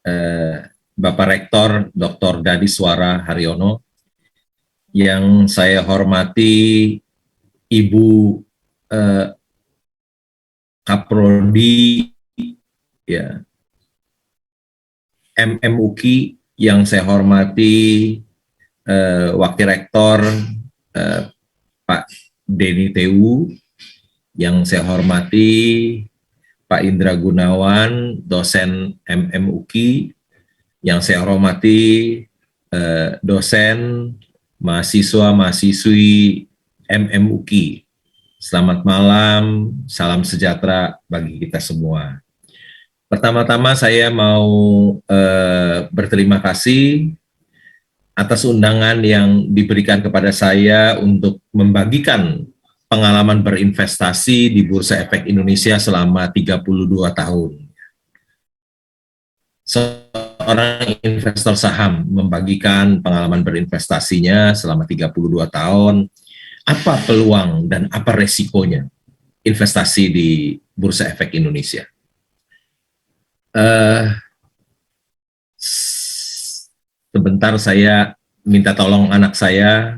eh, Bapak Rektor Dr. Dadiswara Haryono, yang saya hormati Ibu eh, Kaprodi ya, MMUKI, yang saya hormati Wakil Rektor Pak Denny Tewu, yang saya hormati Pak Indra Gunawan, dosen MMUKI, yang saya hormati dosen, mahasiswa-mahasiswi MMUKI. Selamat malam, salam sejahtera bagi kita semua. Pertama-tama saya mau berterima kasih atas undangan yang diberikan kepada saya untuk membagikan pengalaman berinvestasi di Bursa Efek Indonesia selama 32 tahun. Seorang investor saham membagikan pengalaman berinvestasinya selama 32 tahun, apa peluang dan apa resikonya investasi di Bursa Efek Indonesia. Sebentar saya minta tolong anak saya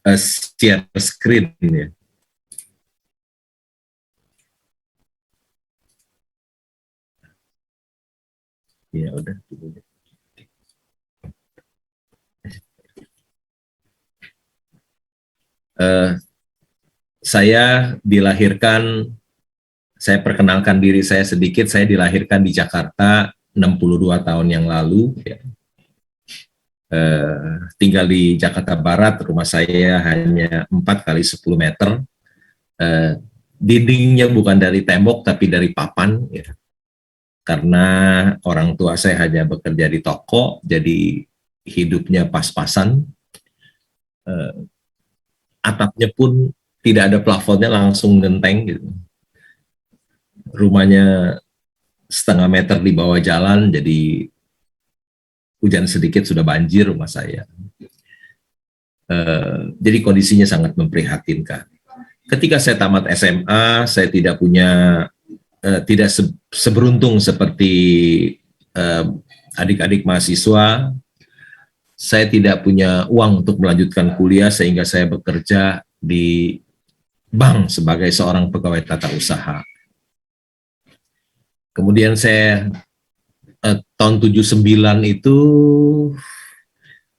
share screen ya. Ya udah. Saya dilahirkan, saya perkenalkan diri saya sedikit, saya dilahirkan di Jakarta 62 tahun yang lalu. Ya. Tinggal di Jakarta Barat, rumah saya hanya 4 kali 10 meter. Dindingnya bukan dari tembok tapi dari papan. Ya. Karena orang tua saya hanya bekerja di toko, jadi hidupnya pas-pasan. Atapnya pun tidak ada plafonnya, langsung genteng gitu. Rumahnya setengah meter di bawah jalan, jadi hujan sedikit sudah banjir rumah saya. Jadi kondisinya sangat memprihatinkan. Ketika saya tamat SMA, saya tidak punya, tidak seberuntung seperti adik-adik mahasiswa. Saya tidak punya uang untuk melanjutkan kuliah, sehingga saya bekerja di bank sebagai seorang pegawai tata usaha. Kemudian saya tahun 79 itu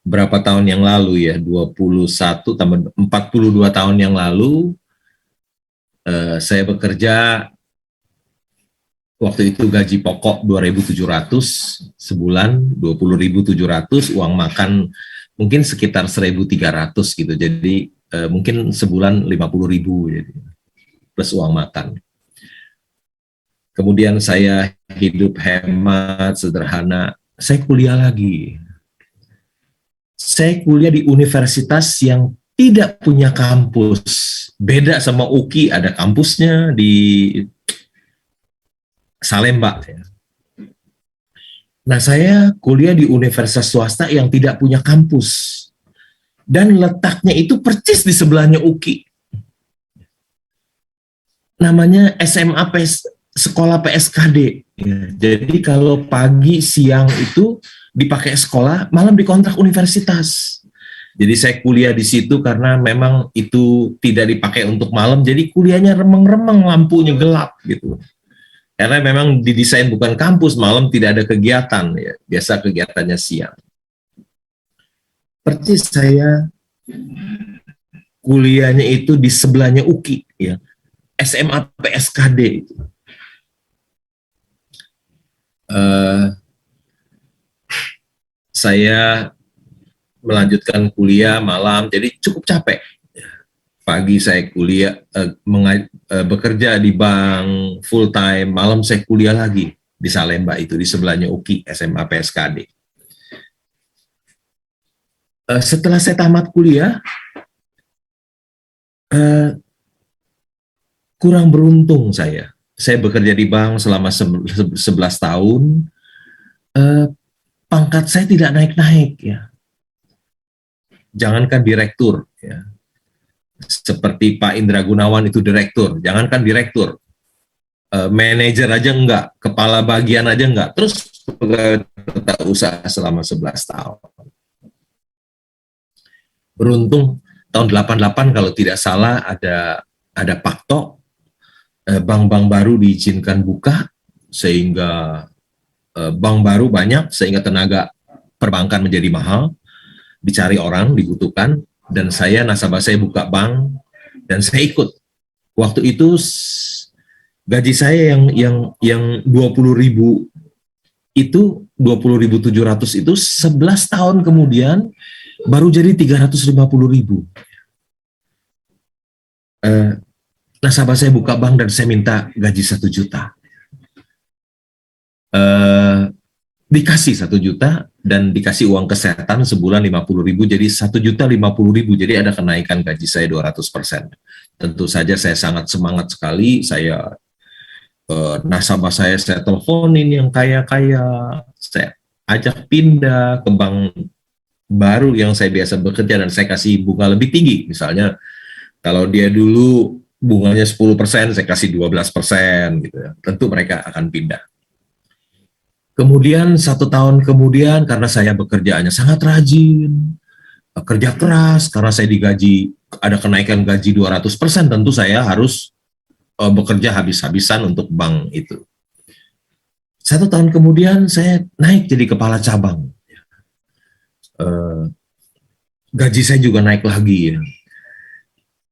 berapa tahun yang lalu ya, 21 tambah 42 tahun yang lalu, saya bekerja, waktu itu gaji pokok 2.700 sebulan, 20.700, uang makan mungkin sekitar 1.300 gitu, jadi mungkin sebulan 50.000 jadi, plus uang makan. Kemudian saya hidup hemat, sederhana, saya kuliah lagi. Saya kuliah di universitas yang tidak punya kampus. Beda sama UKI, ada kampusnya di Salemba. Nah, saya kuliah di universitas swasta yang tidak punya kampus. Dan letaknya itu persis di sebelahnya UKI. Namanya SMA Sekolah PSKD. Ya, jadi kalau pagi, siang itu dipakai sekolah, malam dikontrak universitas. Jadi saya kuliah di situ karena memang itu tidak dipakai untuk malam, jadi kuliahnya remeng-remeng, lampunya gelap gitu. Karena memang didesain bukan kampus, malam tidak ada kegiatan, ya. Biasa kegiatannya siang. Persis saya kuliahnya itu di sebelahnya UKI, ya. SMA PSKD itu. Saya melanjutkan kuliah malam, jadi cukup capek. Pagi saya kuliah, bekerja di bank full time, malam saya kuliah lagi di Salemba itu, di sebelahnya UKI, SMA PSKD. Setelah saya tamat kuliah, kurang beruntung saya. Saya bekerja di bank selama 11 tahun, pangkat saya tidak naik-naik ya. Jangankan direktur ya. Seperti Pak Indra Gunawan itu direktur, jangankan direktur. manajer aja enggak, kepala bagian aja enggak, terus pegawai tetap usaha selama 11 tahun. Beruntung tahun 88 kalau tidak salah ada pakto, bank-bank baru diizinkan buka, sehingga bank baru banyak, sehingga tenaga perbankan menjadi mahal, dicari orang, dibutuhkan, dan nasabah saya buka bank, dan saya ikut. Waktu itu gaji saya yang 20.000 itu 20.700 itu 11 tahun kemudian baru jadi 350.000. Nasabah saya buka bank dan saya minta gaji 1 juta. Dikasih 1 juta dan dikasih uang kesehatan sebulan 50.000, jadi 1.050.000, jadi ada kenaikan gaji saya 200%. Tentu saja saya sangat semangat sekali. Saya nasabah saya teleponin yang kaya-kaya, saya ajak pindah ke bank baru yang saya biasa bekerja, dan saya kasih bunga lebih tinggi. Misalnya kalau dia dulu bunganya 10%, saya kasih 12% gitu ya. Tentu mereka akan pindah. Kemudian 1 tahun kemudian, karena saya bekerjaannya sangat rajin, kerja keras, karena saya digaji, ada kenaikan gaji 200%, tentu saya harus bekerja habis-habisan untuk bank itu. 1 tahun kemudian saya naik jadi kepala cabang. Gaji saya juga naik lagi ya.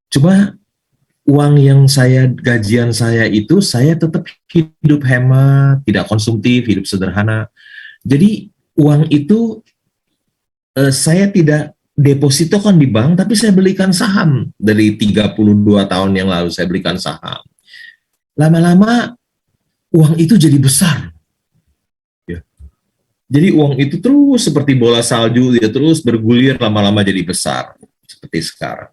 Cuma uang yang gajian saya itu, saya tetap hidup hemat, tidak konsumtif, hidup sederhana. Jadi uang itu saya tidak depositokan di bank, tapi saya belikan saham. Dari 32 tahun yang lalu saya belikan saham. Lama-lama uang itu jadi besar. Ya. Jadi uang itu terus seperti bola salju, dia terus bergulir, lama-lama jadi besar. Seperti sekarang.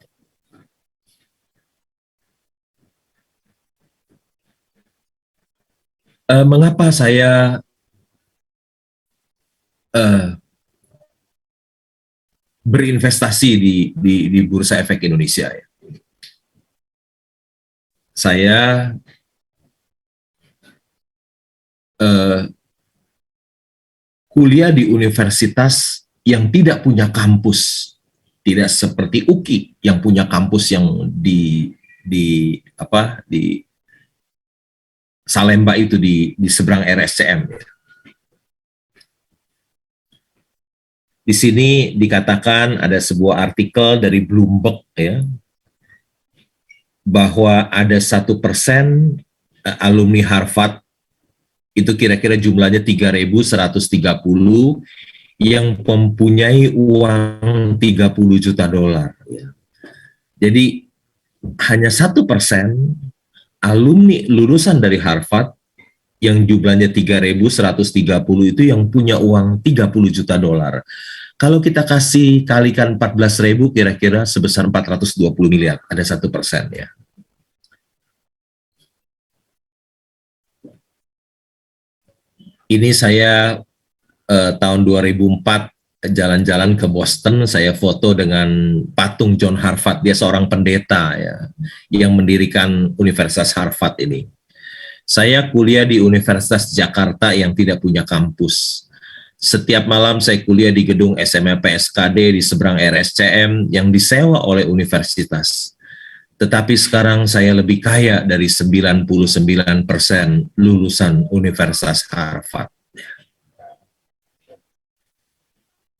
Mengapa saya berinvestasi di Bursa Efek Indonesia ya? Saya kuliah di universitas yang tidak punya kampus, tidak seperti UKI yang punya kampus yang di Salemba itu, di seberang RSCM. Di sini dikatakan, ada sebuah artikel dari Bloomberg ya, bahwa ada 1% alumni Harvard, itu kira-kira jumlahnya 3.130, yang mempunyai uang 30 juta dolar. Jadi hanya 1% alumni lulusan dari Harvard yang jumlahnya 3.130 itu yang punya uang 30 juta dolar. Kalau kita kasih kalikan 14.000, kira-kira sebesar 420 miliar, ada 1% ya. Ini saya tahun 2004 jalan-jalan ke Boston, saya foto dengan patung John Harvard. Dia seorang pendeta ya, yang mendirikan Universitas Harvard ini. Saya kuliah di Universitas Jakarta yang tidak punya kampus. Setiap malam saya kuliah di gedung SMA PSKD di seberang RSCM yang disewa oleh universitas. Tetapi sekarang saya lebih kaya dari 99% lulusan Universitas Harvard.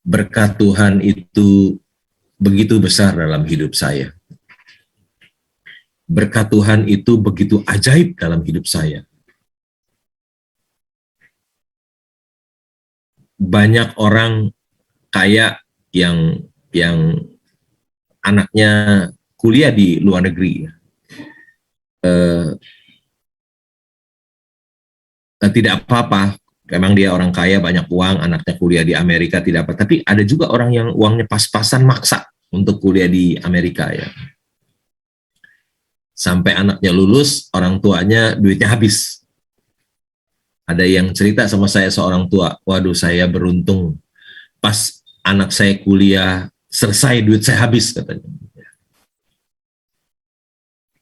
Berkat Tuhan itu begitu besar dalam hidup saya. Berkat Tuhan itu begitu ajaib dalam hidup saya. Banyak orang kaya yang anaknya kuliah di luar negeri. Tidak apa-apa, memang dia orang kaya, banyak uang, anaknya kuliah di Amerika, tidak apa. Tapi ada juga orang yang uangnya pas-pasan maksa untuk kuliah di Amerika ya. Sampai anaknya lulus, orang tuanya duitnya habis. Ada yang cerita sama saya, seorang tua, waduh saya beruntung, pas anak saya kuliah selesai duit saya habis katanya.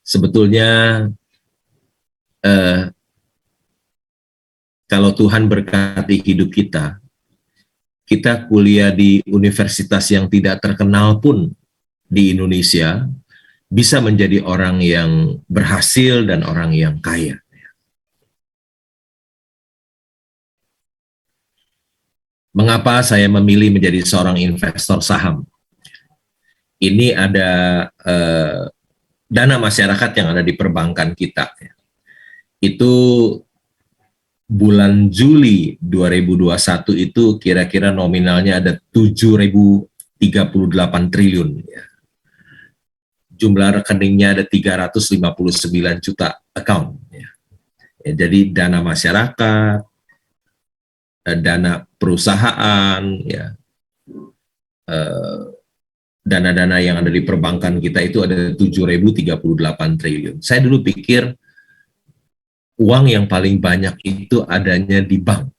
Sebetulnya kalau Tuhan berkati hidup kita, kita kuliah di universitas yang tidak terkenal pun di Indonesia, bisa menjadi orang yang berhasil dan orang yang kaya. Mengapa saya memilih menjadi seorang investor saham? Ini ada dana masyarakat yang ada di perbankan kita. Itu bulan Juli 2021 itu kira-kira nominalnya ada 7.038 triliun. Jumlah rekeningnya ada 359 juta account. Jadi dana masyarakat, dana perusahaan, dana-dana yang ada di perbankan kita itu ada 7.038 triliun. Saya dulu pikir uang yang paling banyak itu adanya di bank.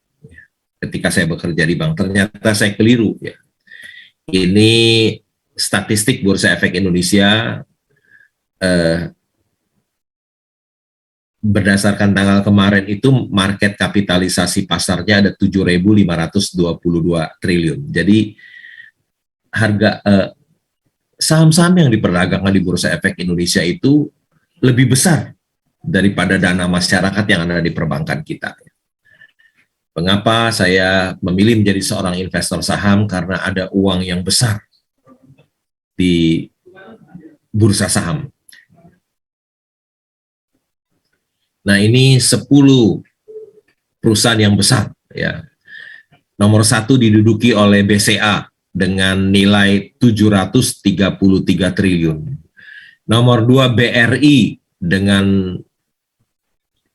Ketika saya bekerja di bank, ternyata saya keliru. Ini statistik Bursa Efek Indonesia berdasarkan tanggal kemarin itu market kapitalisasi pasarnya ada 7.522 triliun. Jadi harga saham-saham yang diperdagangkan di Bursa Efek Indonesia itu lebih besar daripada dana masyarakat yang ada di perbankan kita. Mengapa saya memilih menjadi seorang investor saham? Karena ada uang yang besar di bursa saham. Nah, ini 10 perusahaan yang besar. Nomor 1 diduduki oleh BCA dengan nilai 733 triliun. Nomor 2 BRI dengan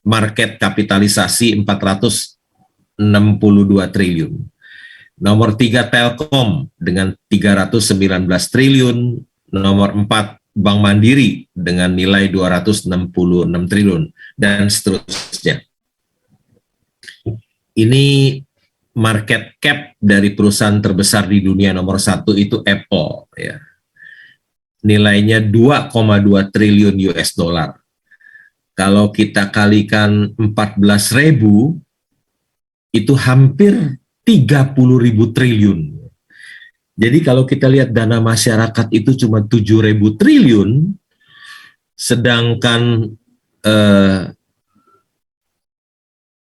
market kapitalisasi 462 triliun. Nomor 3 Telkom dengan 319 triliun. Nomor 4 Bank Mandiri dengan nilai 266 triliun dan seterusnya. Ini market cap dari perusahaan terbesar di dunia. Nomor 1 itu Apple, nilainya 2,2 triliun US dollar. Kalau kita kalikan 14.000, itu hampir 30.000 triliun. Jadi kalau kita lihat dana masyarakat itu cuma 7.000 triliun, sedangkan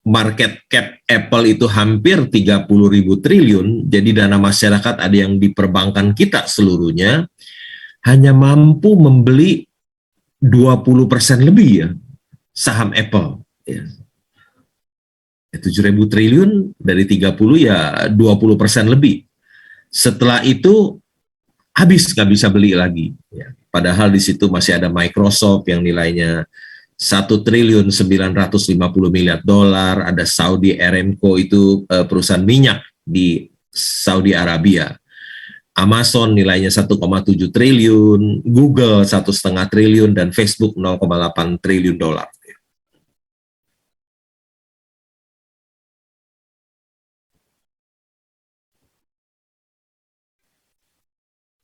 market cap Apple itu hampir 30.000 triliun, jadi dana masyarakat ada yang di perbankan kita seluruhnya hanya mampu membeli 20% lebih saham Apple. 7.000 triliun dari 30 20% lebih. Setelah itu habis, nggak bisa beli lagi. Padahal di situ masih ada Microsoft yang nilainya 1.950 miliar dolar, ada Saudi Aramco itu perusahaan minyak di Saudi Arabia. Amazon nilainya 1,7 triliun, Google 1,5 triliun, dan Facebook 0,8 triliun dolar.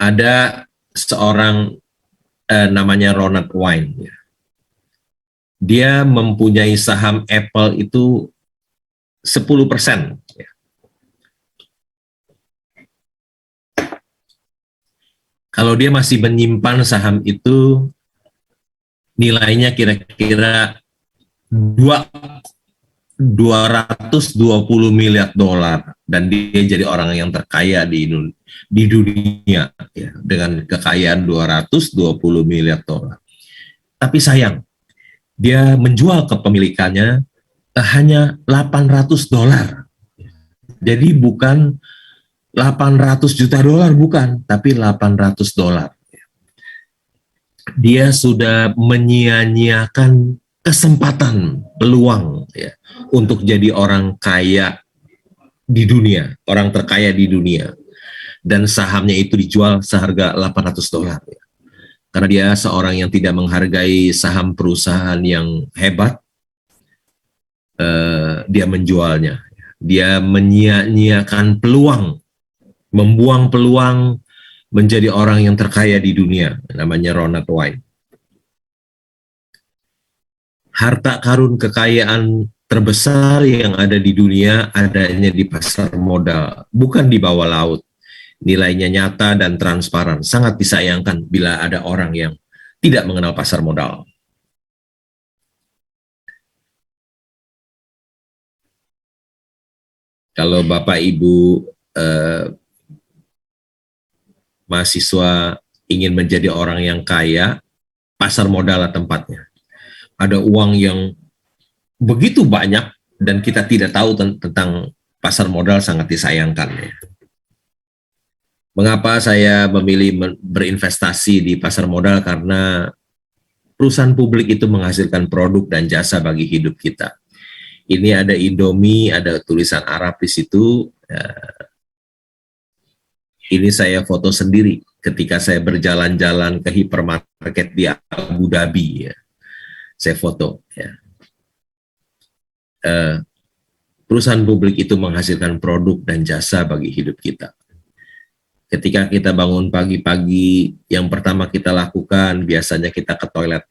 Ada seorang namanya Ronald Wine. Dia mempunyai saham Apple itu 10%. Kalau dia masih menyimpan saham itu, nilainya kira-kira 220 miliar dolar, dan dia jadi orang yang terkaya di dunia dengan kekayaan 220 miliar dolar. Tapi sayang, dia menjual kepemilikannya hanya 800 dolar. Jadi bukan 800 juta dolar, bukan, tapi 800 dolar. Dia sudah menyia-nyiakan kesempatan, peluang untuk jadi orang kaya di dunia, orang terkaya di dunia. Dan sahamnya itu dijual seharga 800 dolar. Karena dia seorang yang tidak menghargai saham perusahaan yang hebat, dia menjualnya. Dia menyia-nyiakan peluang, membuang peluang menjadi orang yang terkaya di dunia, namanya Ronald Wine. Harta karun kekayaan terbesar yang ada di dunia adanya di pasar modal, bukan di bawah laut. Nilainya nyata dan transparan. Sangat disayangkan bila ada orang yang tidak mengenal pasar modal. Kalau Bapak Ibu mahasiswa ingin menjadi orang yang kaya, pasar modal tempatnya. Ada uang yang begitu banyak dan kita tidak tahu tentang pasar modal, sangat disayangkan ya. Mengapa saya memilih berinvestasi di pasar modal? Karena perusahaan publik itu menghasilkan produk dan jasa bagi hidup kita. Ini ada Indomie, ada tulisan Arab di situ. Ini saya foto sendiri ketika saya berjalan-jalan ke hipermarket di Abu Dhabi. Ya. Saya foto. Ya. Perusahaan publik itu menghasilkan produk dan jasa bagi hidup kita. Ketika kita bangun pagi-pagi, yang pertama kita lakukan biasanya kita ke toilet.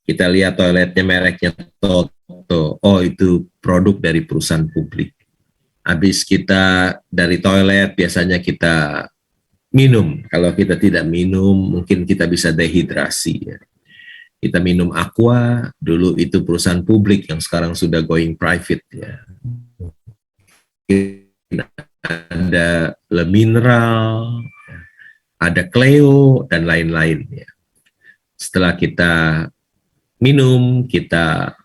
Kita lihat toiletnya mereknya Toto. Oh, itu produk dari perusahaan publik. Habis kita dari toilet biasanya kita minum. Kalau kita tidak minum, mungkin kita bisa dehidrasi. Ya. Kita minum Aqua, dulu itu perusahaan publik yang sekarang sudah going private. Ya. Ada Le Mineral, ada Cleo, dan lain-lain. Ya. Setelah kita minum, kita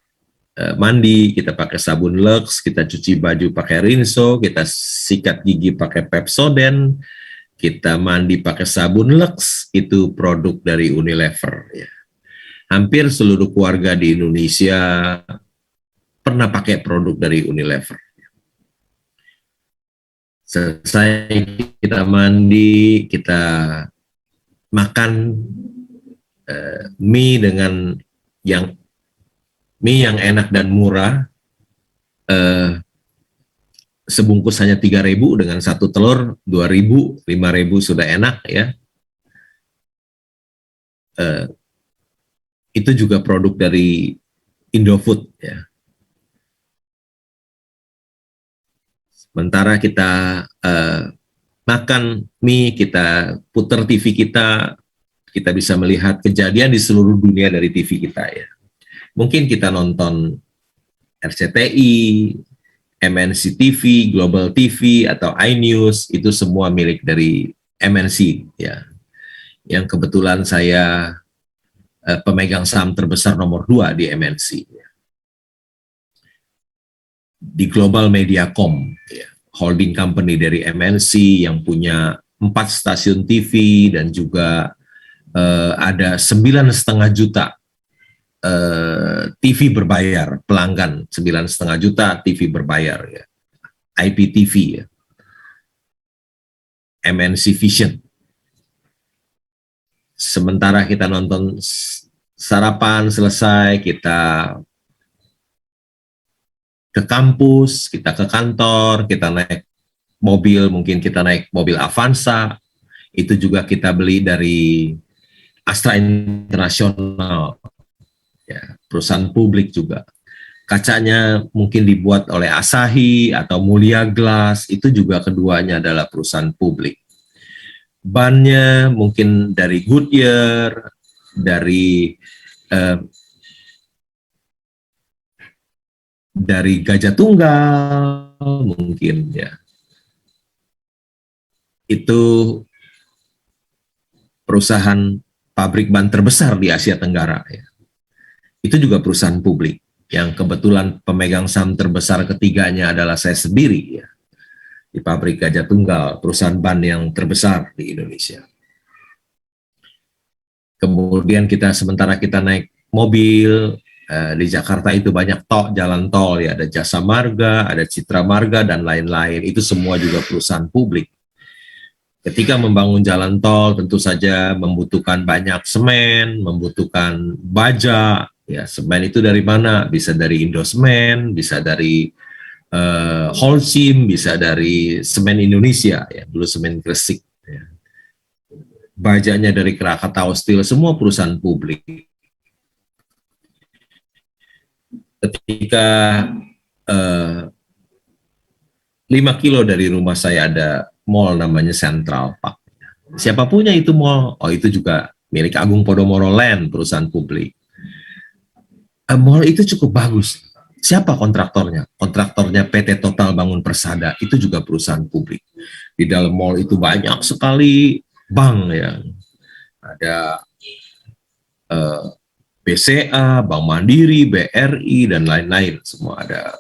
mandi, kita pakai sabun Lux, kita cuci baju pakai Rinso, kita sikat gigi pakai Pepsodent, kita mandi pakai sabun Lux, itu produk dari Unilever. Ya. Hampir seluruh keluarga di Indonesia pernah pakai produk dari Unilever. Selesai kita mandi, kita makan mie dengan mie yang enak dan murah, sebungkus hanya 3.000 dengan satu telur 2.000, 5.000 sudah enak ya. Itu juga produk dari Indofood ya. Sementara kita makan mie, kita putar TV kita bisa melihat kejadian di seluruh dunia dari TV kita ya. Mungkin kita nonton RCTI, MNC TV, Global TV, atau iNews, itu semua milik dari MNC ya. Yang kebetulan saya pemegang saham terbesar nomor 2 di MNC. Ya. Di Global Mediacom, ya, holding company dari MNC yang punya 4 stasiun TV dan juga ada 9,5 juta TV berbayar, pelanggan 9,5 juta TV berbayar, ya. IPTV, ya. MNC Vision. Sementara kita nonton sarapan selesai, kita ke kampus, kita ke kantor, kita naik mobil, mungkin kita naik mobil Avanza, itu juga kita beli dari Astra International, ya, perusahaan publik juga. Kacanya mungkin dibuat oleh Asahi atau Mulia Glass, itu juga keduanya adalah perusahaan publik. Bannya mungkin dari Goodyear, dari Gajah Tunggal mungkin ya. Itu perusahaan pabrik ban terbesar di Asia Tenggara ya. Itu juga perusahaan publik yang kebetulan pemegang saham terbesar ketiganya adalah saya sendiri ya. Di pabrik Gajah Tunggal, perusahaan ban yang terbesar di Indonesia. Kemudian sementara kita naik mobil, di Jakarta itu banyak jalan tol ya, ada Jasa Marga, ada Citra Marga dan lain-lain. Itu semua juga perusahaan publik. Ketika membangun jalan tol tentu saja membutuhkan banyak semen, membutuhkan baja. Ya, semen itu dari mana? Bisa dari Indosemen, bisa dari Holcim, bisa dari Semen Indonesia ya, dulu Semen Gresik. Ya. Bajanya dari Krakatau Steel, semua perusahaan publik. Ketika eh, 5 kilo dari rumah saya ada mall namanya Central Park. Siapa punya itu mall? Oh, itu juga milik Agung Podomoro Land, perusahaan publik. Mall itu cukup bagus. Siapa kontraktornya? Kontraktornya PT Total Bangun Persada, itu juga perusahaan publik. Di dalam mall itu banyak sekali bank ya. Ada BCA, Bank Mandiri, BRI, dan lain-lain. Semua ada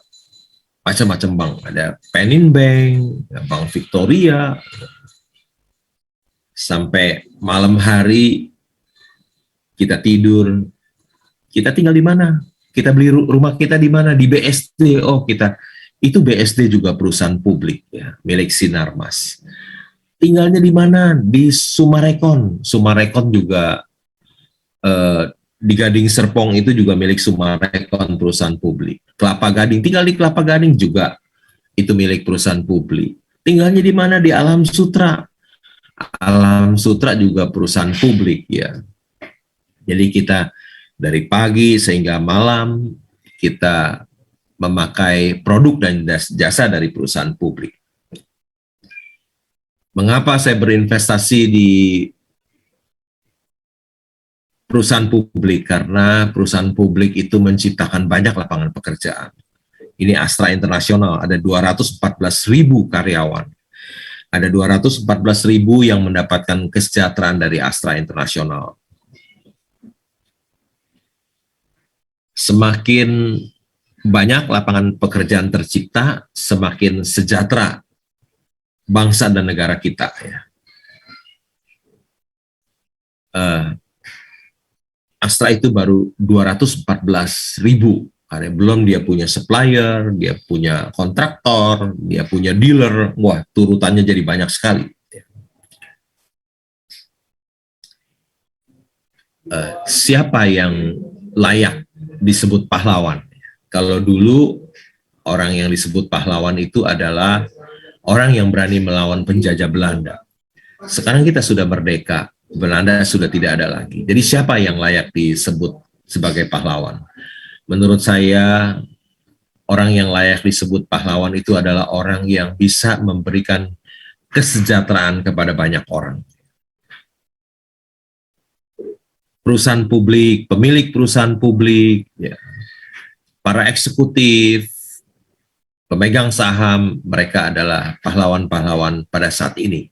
macam-macam bank. Ada Penin Bank, Bank Victoria. Sampai malam hari kita tidur, kita tinggal di mana? Kita beli rumah kita di mana? Di BSD. Oh, itu BSD juga perusahaan publik ya, milik Sinarmas. Tinggalnya di mana? Di Sumarekon. Sumarekon juga di Gading Serpong itu juga milik Sumarekon, perusahaan publik. Kelapa Gading, tinggal di Kelapa Gading juga itu milik perusahaan publik. Tinggalnya di mana? Di Alam Sutra. Alam Sutra juga perusahaan publik ya. Jadi kita dari pagi sehingga malam kita memakai produk dan jasa dari perusahaan publik. Mengapa saya berinvestasi di perusahaan publik? Karena perusahaan publik itu menciptakan banyak lapangan pekerjaan. Ini Astra Internasional, ada 214.000 karyawan. Ada 214.000 yang mendapatkan kesejahteraan dari Astra Internasional. Semakin banyak lapangan pekerjaan tercipta, semakin sejahtera bangsa dan negara kita. Ya. Astra itu baru 214.000. Belum dia punya supplier, dia punya kontraktor, dia punya dealer. Wah, turutannya jadi banyak sekali. Siapa yang layak disebut pahlawan? Kalau dulu orang yang disebut pahlawan itu adalah orang yang berani melawan penjajah Belanda. Sekarang kita sudah merdeka, Belanda sudah tidak ada lagi. Jadi siapa yang layak disebut sebagai pahlawan? Menurut saya, orang yang layak disebut pahlawan itu adalah orang yang bisa memberikan kesejahteraan kepada banyak orang. Perusahaan publik, pemilik perusahaan publik, ya, para eksekutif, pemegang saham, mereka adalah pahlawan-pahlawan pada saat ini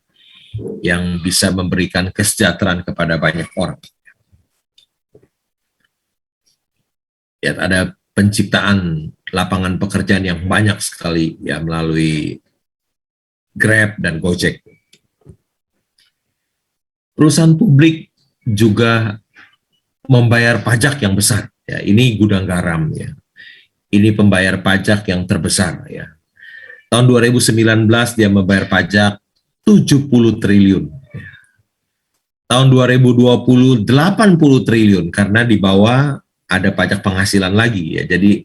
yang bisa memberikan kesejahteraan kepada banyak orang. Ya, ada penciptaan lapangan pekerjaan yang banyak sekali ya melalui Grab dan Gojek. Perusahaan publik juga membayar pajak yang besar. Ya, ini gudang garam ya. Ini pembayar pajak yang terbesar ya. Tahun 2019 dia membayar pajak 70 triliun. Tahun 2020 80 triliun karena di bawah ada pajak penghasilan lagi ya. Jadi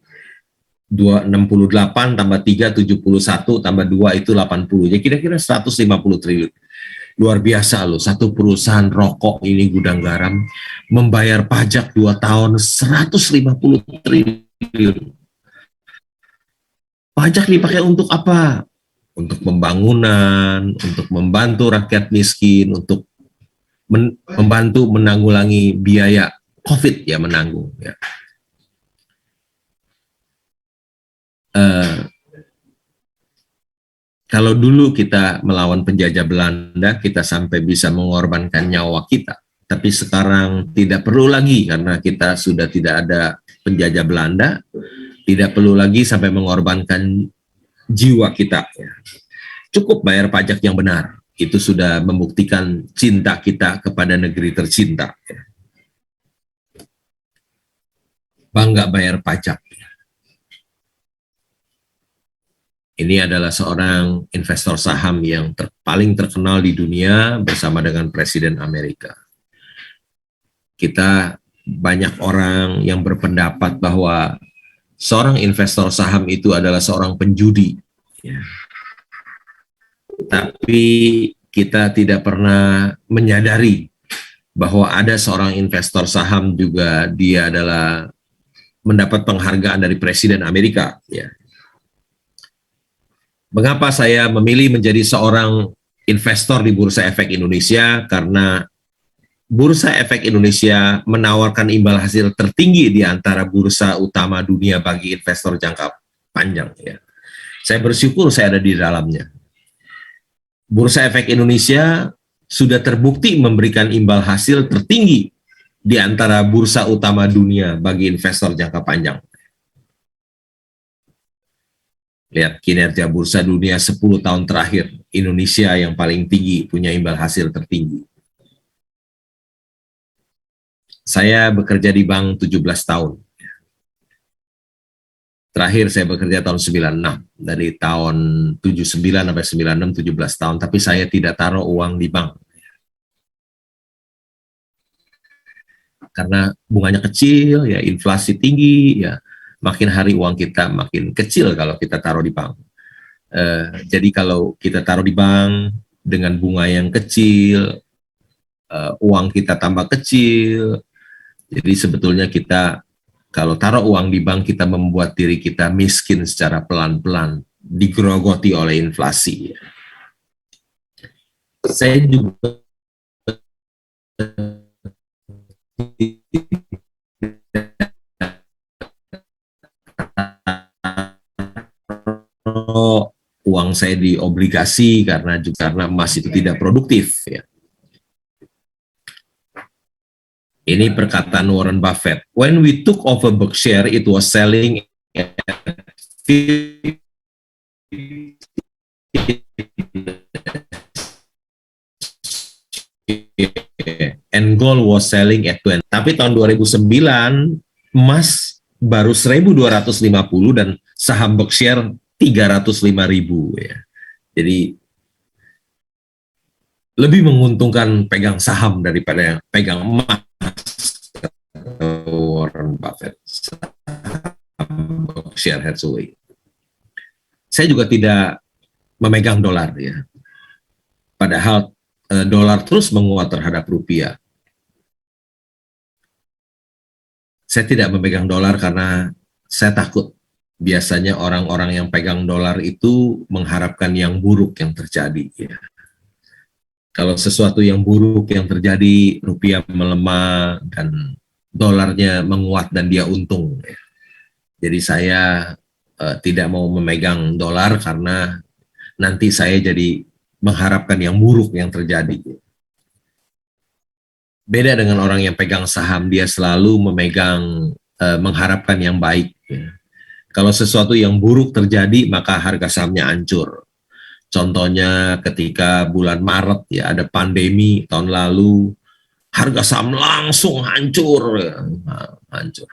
268 tambah 3 71 tambah 2 itu 80. Ya kira-kira 150 triliun. Luar biasa loh, satu perusahaan rokok ini gudang garam membayar pajak 2 tahun 150 triliun. Pajak dipakai untuk apa? Untuk pembangunan, untuk membantu rakyat miskin, untuk membantu menanggulangi biaya COVID ya, menanggung ya. Kalau dulu kita melawan penjajah Belanda, kita sampai bisa mengorbankan nyawa kita. Tapi sekarang tidak perlu lagi karena kita sudah tidak ada penjajah Belanda, tidak perlu lagi sampai mengorbankan jiwa kita. Ya. Cukup bayar pajak yang benar. Itu sudah membuktikan cinta kita kepada negeri tercinta. Ya. Bangga bayar pajak. Ini adalah seorang investor saham yang paling terkenal di dunia bersama dengan Presiden Amerika. Kita banyak orang yang berpendapat bahwa seorang investor saham itu adalah seorang penjudi. Ya. Tapi kita tidak pernah menyadari bahwa ada seorang investor saham juga dia adalah mendapat penghargaan dari Presiden Amerika. Ya. Mengapa saya memilih menjadi seorang investor di Bursa Efek Indonesia? Karena Bursa Efek Indonesia menawarkan imbal hasil tertinggi di antara bursa utama dunia bagi investor jangka panjang. Ya. Saya bersyukur saya ada di dalamnya. Bursa Efek Indonesia sudah terbukti memberikan imbal hasil tertinggi di antara bursa utama dunia bagi investor jangka panjang. Lihat kinerja bursa dunia 10 tahun terakhir, Indonesia yang paling tinggi, punya imbal hasil tertinggi. Saya bekerja di bank 17 tahun. Terakhir saya bekerja tahun 96, dari tahun 79 sampai 96, 17 tahun, tapi saya tidak taruh uang di bank. Karena bunganya kecil, ya inflasi tinggi, ya makin hari uang kita makin kecil kalau kita taruh di bank. Jadi kalau kita taruh di bank dengan bunga yang kecil, uang kita tambah kecil, jadi sebetulnya kita kalau taruh uang di bank kita membuat diri kita miskin secara pelan-pelan, digerogoti oleh inflasi. Saya juga uang saya di obligasi karena emas itu tidak produktif. Ya. Ini perkataan Warren Buffett. When we took over Berkshire, it was selling at 50 and gold was selling at 20. Tapi tahun 2009 emas baru 1.250 dan saham Berkshire 305.000 ya. Jadi lebih menguntungkan pegang saham daripada pegang emas. Warren Buffett, Berkshire Hathaway. Saya juga tidak memegang dolar ya. Padahal dolar terus menguat terhadap rupiah. Saya tidak memegang dolar karena saya takut. Biasanya orang-orang yang pegang dolar itu mengharapkan yang buruk yang terjadi. Ya. Kalau sesuatu yang buruk yang terjadi, rupiah melemah dan dolarnya menguat dan dia untung. Ya. Jadi saya tidak mau memegang dolar karena nanti saya jadi mengharapkan yang buruk yang terjadi. Beda dengan orang yang pegang saham, dia selalu memegang, mengharapkan yang baik. Ya. Kalau sesuatu yang buruk terjadi, maka harga sahamnya hancur. Contohnya ketika bulan Maret ya ada pandemi tahun lalu, harga saham langsung hancur, ya. Hancur.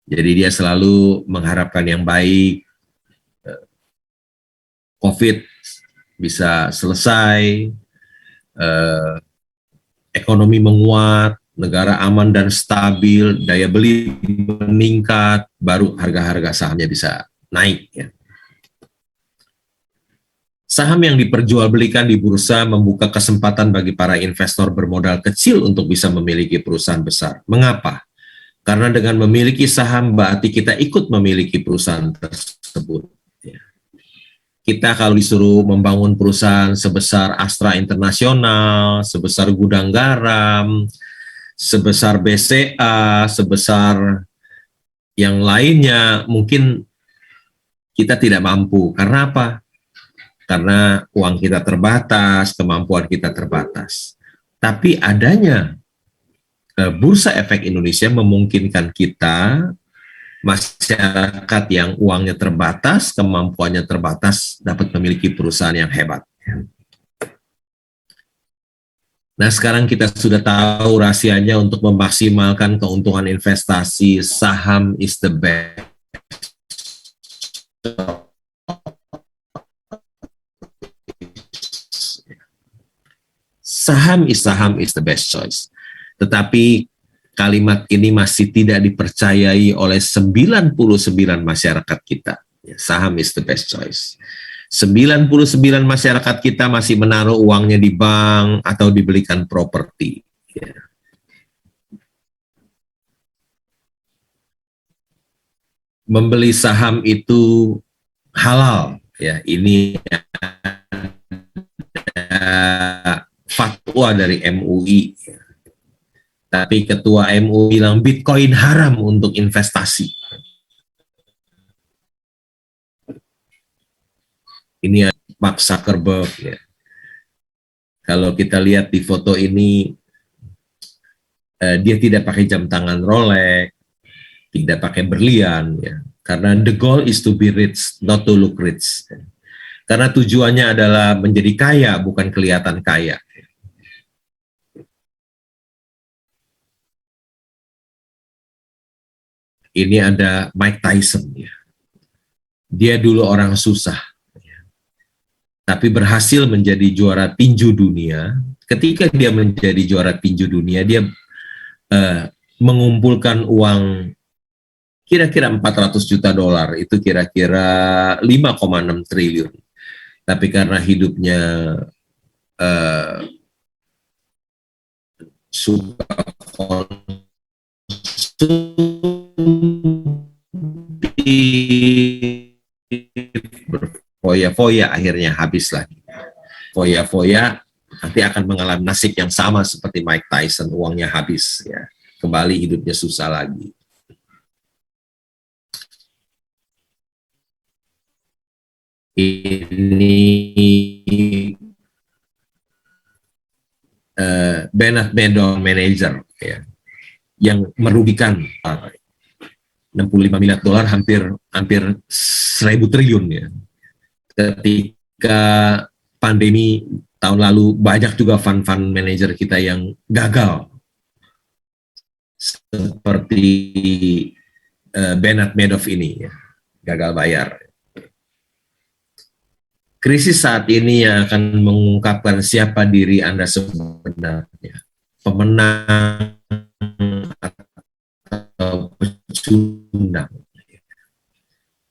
Jadi dia selalu mengharapkan yang baik, COVID bisa selesai, ekonomi menguat, negara aman dan stabil, daya beli meningkat, baru harga-harga sahamnya bisa naik. Ya. Saham yang diperjualbelikan di bursa membuka kesempatan bagi para investor bermodal kecil untuk bisa memiliki perusahaan besar. Mengapa? Karena dengan memiliki saham berarti kita ikut memiliki perusahaan tersebut. Ya. Kita kalau disuruh membangun perusahaan sebesar Astra Internasional, sebesar Gudang Garam, sebesar BCA, sebesar yang lainnya, mungkin kita tidak mampu. Karena apa? Karena uang kita terbatas, kemampuan kita terbatas. Tapi adanya Bursa Efek Indonesia memungkinkan kita, masyarakat yang uangnya terbatas, kemampuannya terbatas, dapat memiliki perusahaan yang hebat. Nah, sekarang kita sudah tahu rahasianya untuk memaksimalkan keuntungan investasi. Saham is the best. Saham is the best choice. Tetapi kalimat ini masih tidak dipercayai oleh 99 masyarakat kita. Saham is the best choice. 99 masyarakat kita masih menaruh uangnya di bank atau dibelikan properti. Ya. Membeli saham itu halal ya. Ini fatwa dari MUI. Tapi ketua MUI bilang Bitcoin haram untuk investasi. Ini Mark Zuckerberg ya. Kalau kita lihat di foto ini, dia tidak pakai jam tangan Rolex, tidak pakai berlian ya. Karena the goal is to be rich, not to look rich. Karena tujuannya adalah menjadi kaya, bukan kelihatan kaya. Ini ada Mike Tyson ya. Dia dulu orang susah, tapi berhasil menjadi juara tinju dunia. Ketika dia menjadi juara tinju dunia, dia mengumpulkan uang kira-kira 400 juta dolar, itu kira-kira 5,6 triliun. Tapi karena hidupnya suka konsumtif, berfoya-foya, akhirnya habis lagi. Foya-foya nanti akan mengalami nasib yang sama seperti Mike Tyson, uangnya habis ya, kembali hidupnya susah lagi. Ini Bernard Madoff manager ya, yang merugikan 65 miliar dolar, hampir 1.000 triliun ya. Ketika pandemi tahun lalu, banyak juga fund manager kita yang gagal, seperti Bernard Madoff ini ya, gagal bayar. Krisis saat ini yang akan mengungkapkan siapa diri Anda sebenarnya, pemenang atau pecundang.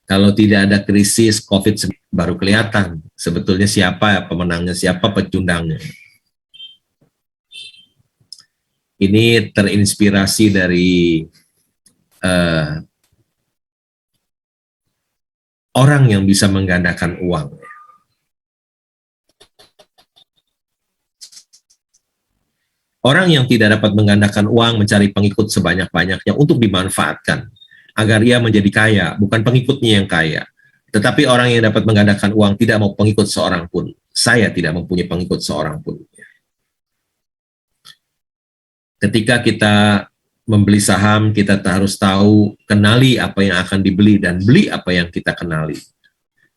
Kalau tidak ada krisis COVID baru kelihatan sebetulnya siapa pemenangnya, siapa pecundangnya. Ini terinspirasi dari orang yang bisa menggandakan uang. Orang yang tidak dapat menggandakan uang mencari pengikut sebanyak-banyaknya untuk dimanfaatkan agar ia menjadi kaya, bukan pengikutnya yang kaya. Tetapi orang yang dapat menggandakan uang tidak mau pengikut seorang pun. Saya tidak mempunyai pengikut seorang pun. Ketika kita membeli saham, kita harus tahu, kenali apa yang akan dibeli dan beli apa yang kita kenali.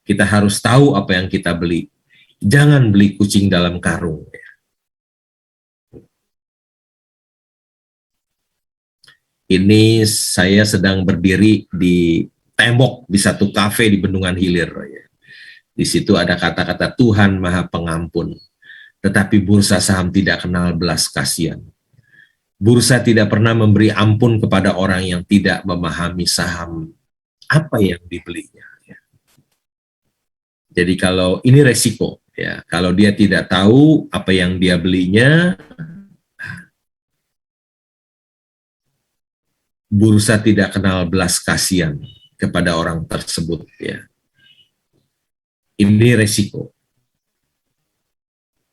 Kita harus tahu apa yang kita beli. Jangan beli kucing dalam karung. Ini saya sedang berdiri di tembok di satu kafe di Bendungan Hilir. Di situ ada kata-kata Tuhan Maha Pengampun, tetapi bursa saham tidak kenal belas kasihan. Bursa tidak pernah memberi ampun kepada orang yang tidak memahami saham apa yang dibelinya. Jadi kalau ini resiko, ya, kalau dia tidak tahu apa yang dia belinya, bursa tidak kenal belas kasihan kepada orang tersebut ya. Ini resiko.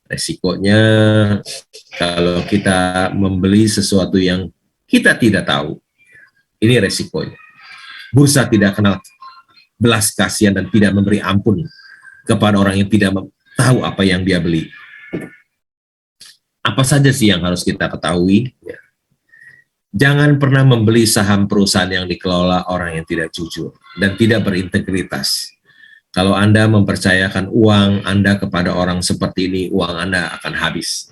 Resikonya kalau kita membeli sesuatu yang kita tidak tahu, ini resikonya. Bursa tidak kenal belas kasihan dan tidak memberi ampun kepada orang yang tidak tahu apa yang dia beli. Apa saja sih yang harus kita ketahui? Ya. Jangan pernah membeli saham perusahaan yang dikelola orang yang tidak jujur dan tidak berintegritas. Kalau Anda mempercayakan uang Anda kepada orang seperti ini, uang Anda akan habis.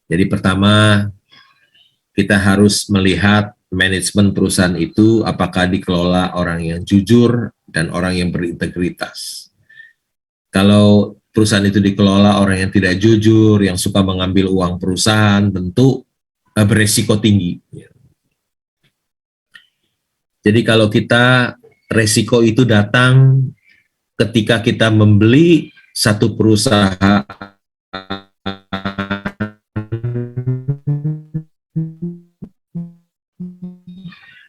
Jadi pertama, kita harus melihat manajemen perusahaan itu apakah dikelola orang yang jujur dan orang yang berintegritas. Kalau perusahaan itu dikelola orang yang tidak jujur, yang suka mengambil uang perusahaan, tentu beresiko tinggi. Jadi kalau kita, resiko itu datang ketika kita membeli satu perusahaan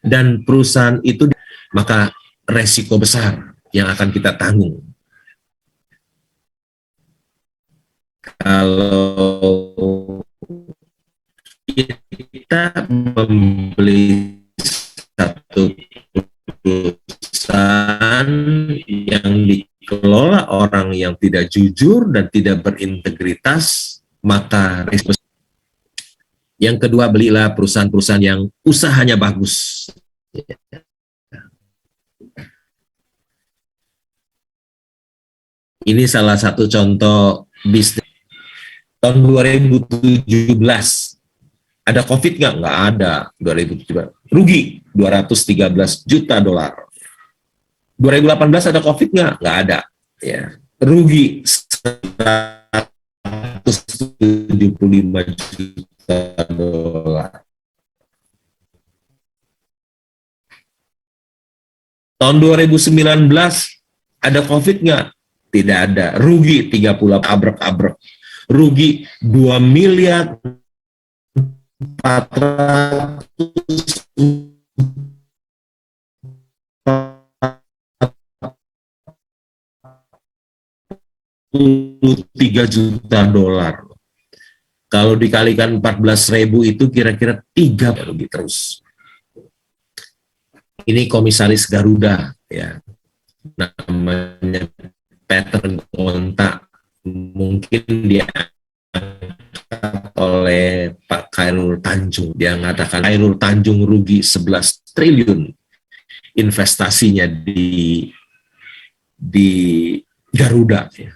dan perusahaan itu, maka resiko besar yang akan kita tanggung. Kalau kita membeli satu perusahaan yang dikelola orang yang tidak jujur dan tidak berintegritas, maka risiko. Yang kedua, belilah perusahaan-perusahaan yang usahanya bagus. Ini salah satu contoh bisnis. Tahun 2017, ada COVID nggak? Nggak ada. 2017 rugi 213 juta dolar. 2018 ada COVID nggak? Nggak ada. Ya, rugi 175 juta dolar. Tahun 2019 ada COVID nggak? Tidak ada. Rugi 30 abrek-abrek. Rugi 2 miliar 403 juta dolar. Kalau dikalikan 14.000 itu kira-kira 3 rugi terus. Ini komisaris Garuda, ya, namanya Peter Gonta, mungkin dia oleh Pak Khairul Tanjung. Dia mengatakan Khairul Tanjung rugi 11 triliun investasinya di Garuda. Ya.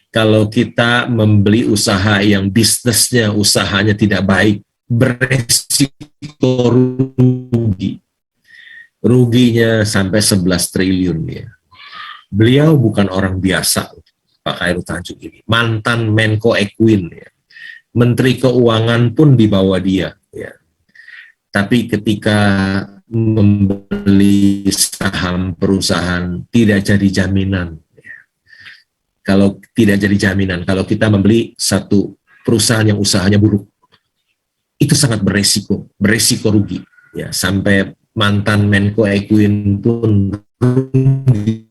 Kalau kita membeli usaha yang bisnisnya, usahanya tidak baik, beresiko rugi. Ruginya sampai 11 triliun. Ya. Beliau bukan orang biasa, Pak Khairul Tanjung ini. Mantan Menko Equin. Ya. Menteri Keuangan pun di bawah dia. Ya. Tapi ketika membeli saham perusahaan tidak jadi jaminan. Ya. Kalau tidak jadi jaminan, kalau kita membeli satu perusahaan yang usahanya buruk, itu sangat beresiko rugi. Ya, sampai mantan Menko Equin pun rugi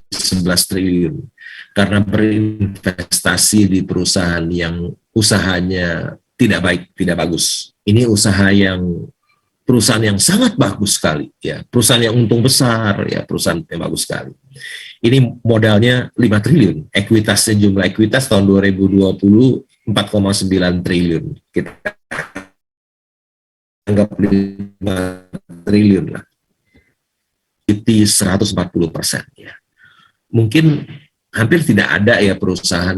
11 triliun karena berinvestasi di perusahaan yang usahanya tidak baik, tidak bagus. Ini perusahaan yang sangat bagus sekali, ya, perusahaan yang untung besar, ya, perusahaan yang bagus sekali. Ini modalnya 5 triliun, ekuitasnya, jumlah ekuitas tahun 2020 4,9 triliun. Kita anggap 5 triliun lah. Itu 140%. Ya. Mungkin hampir tidak ada ya perusahaan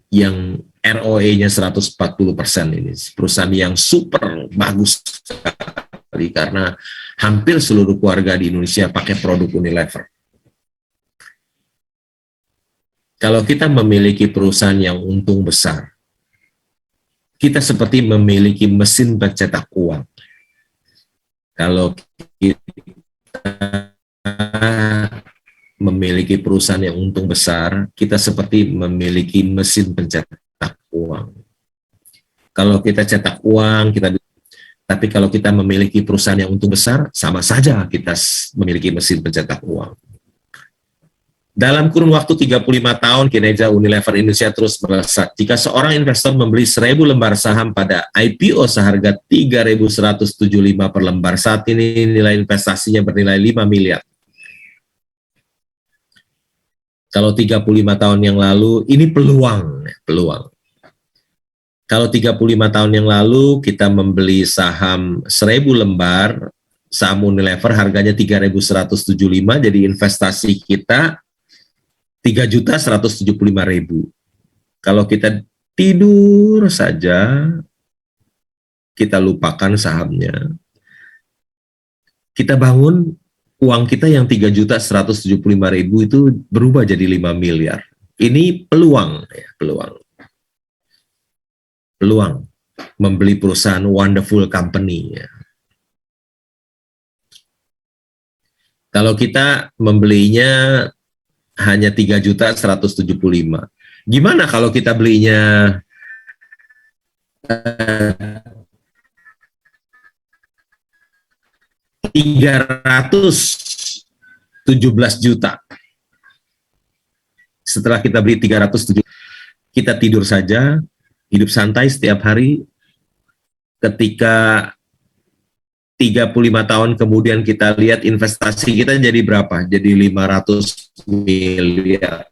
yang ROE-nya 140% ini. Perusahaan yang super bagus sekali karena hampir seluruh keluarga di Indonesia pakai produk Unilever. Kalau kita memiliki perusahaan yang untung besar, kita seperti memiliki mesin pencetak uang. Kalau kita memiliki perusahaan yang untung besar, kita seperti memiliki mesin pencetak uang. Kalau kita cetak uang, tapi kalau kita memiliki perusahaan yang untung besar, sama saja kita memiliki mesin pencetak uang. Dalam kurun waktu 35 tahun, kinerja Unilever Indonesia terus melesat. Jika seorang investor membeli 1.000 lembar saham pada IPO seharga 3.175 per lembar, saat ini nilai investasinya bernilai 5 miliar. Kalau 35 tahun yang lalu, ini peluang. Kalau 35 tahun yang lalu, kita membeli saham 1.000 lembar, saham Unilever harganya 3.175, jadi investasi kita 3.175.000. Kalau kita tidur saja, kita lupakan sahamnya. Kita bangun, uang kita yang 3.175.000 itu berubah jadi 5 miliar. Ini peluang, ya, peluang membeli perusahaan wonderful company. Ya. Kalau kita membelinya hanya 3.175. Gimana kalau kita belinya 317 juta. Setelah kita beli 307, kita tidur saja, hidup santai setiap hari. Ketika 35 tahun kemudian kita lihat investasi kita jadi berapa? Jadi 500 miliar.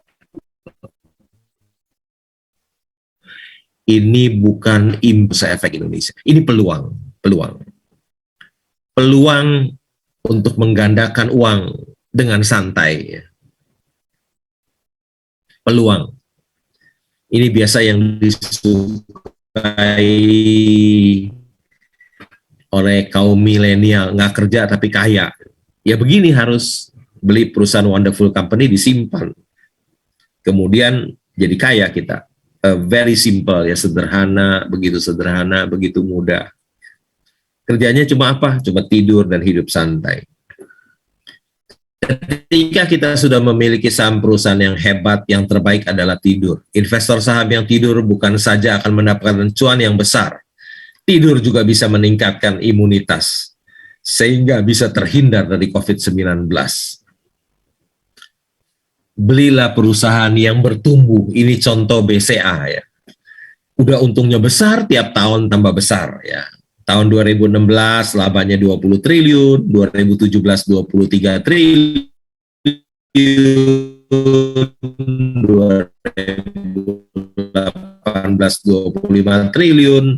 Ini bukan impuls efek Indonesia. Ini peluang. Peluang untuk menggandakan uang dengan santai. Peluang. Ini biasa yang disukai oleh kaum milenial, nggak kerja tapi kaya. Ya begini harus beli perusahaan wonderful company, disimpan. Kemudian jadi kaya kita. Very simple, ya, sederhana, begitu mudah. Kerjanya cuma apa? Cuma tidur dan hidup santai. Ketika kita sudah memiliki saham perusahaan yang hebat, yang terbaik adalah tidur. Investor saham yang tidur bukan saja akan mendapatkan cuan yang besar, tidur juga bisa meningkatkan imunitas, sehingga bisa terhindar dari COVID-19. Belilah perusahaan yang bertumbuh, ini contoh BCA ya. Udah untungnya besar, tiap tahun tambah besar ya. Tahun 2016 labanya 20 triliun, 2017 23 triliun, 2018 25 triliun,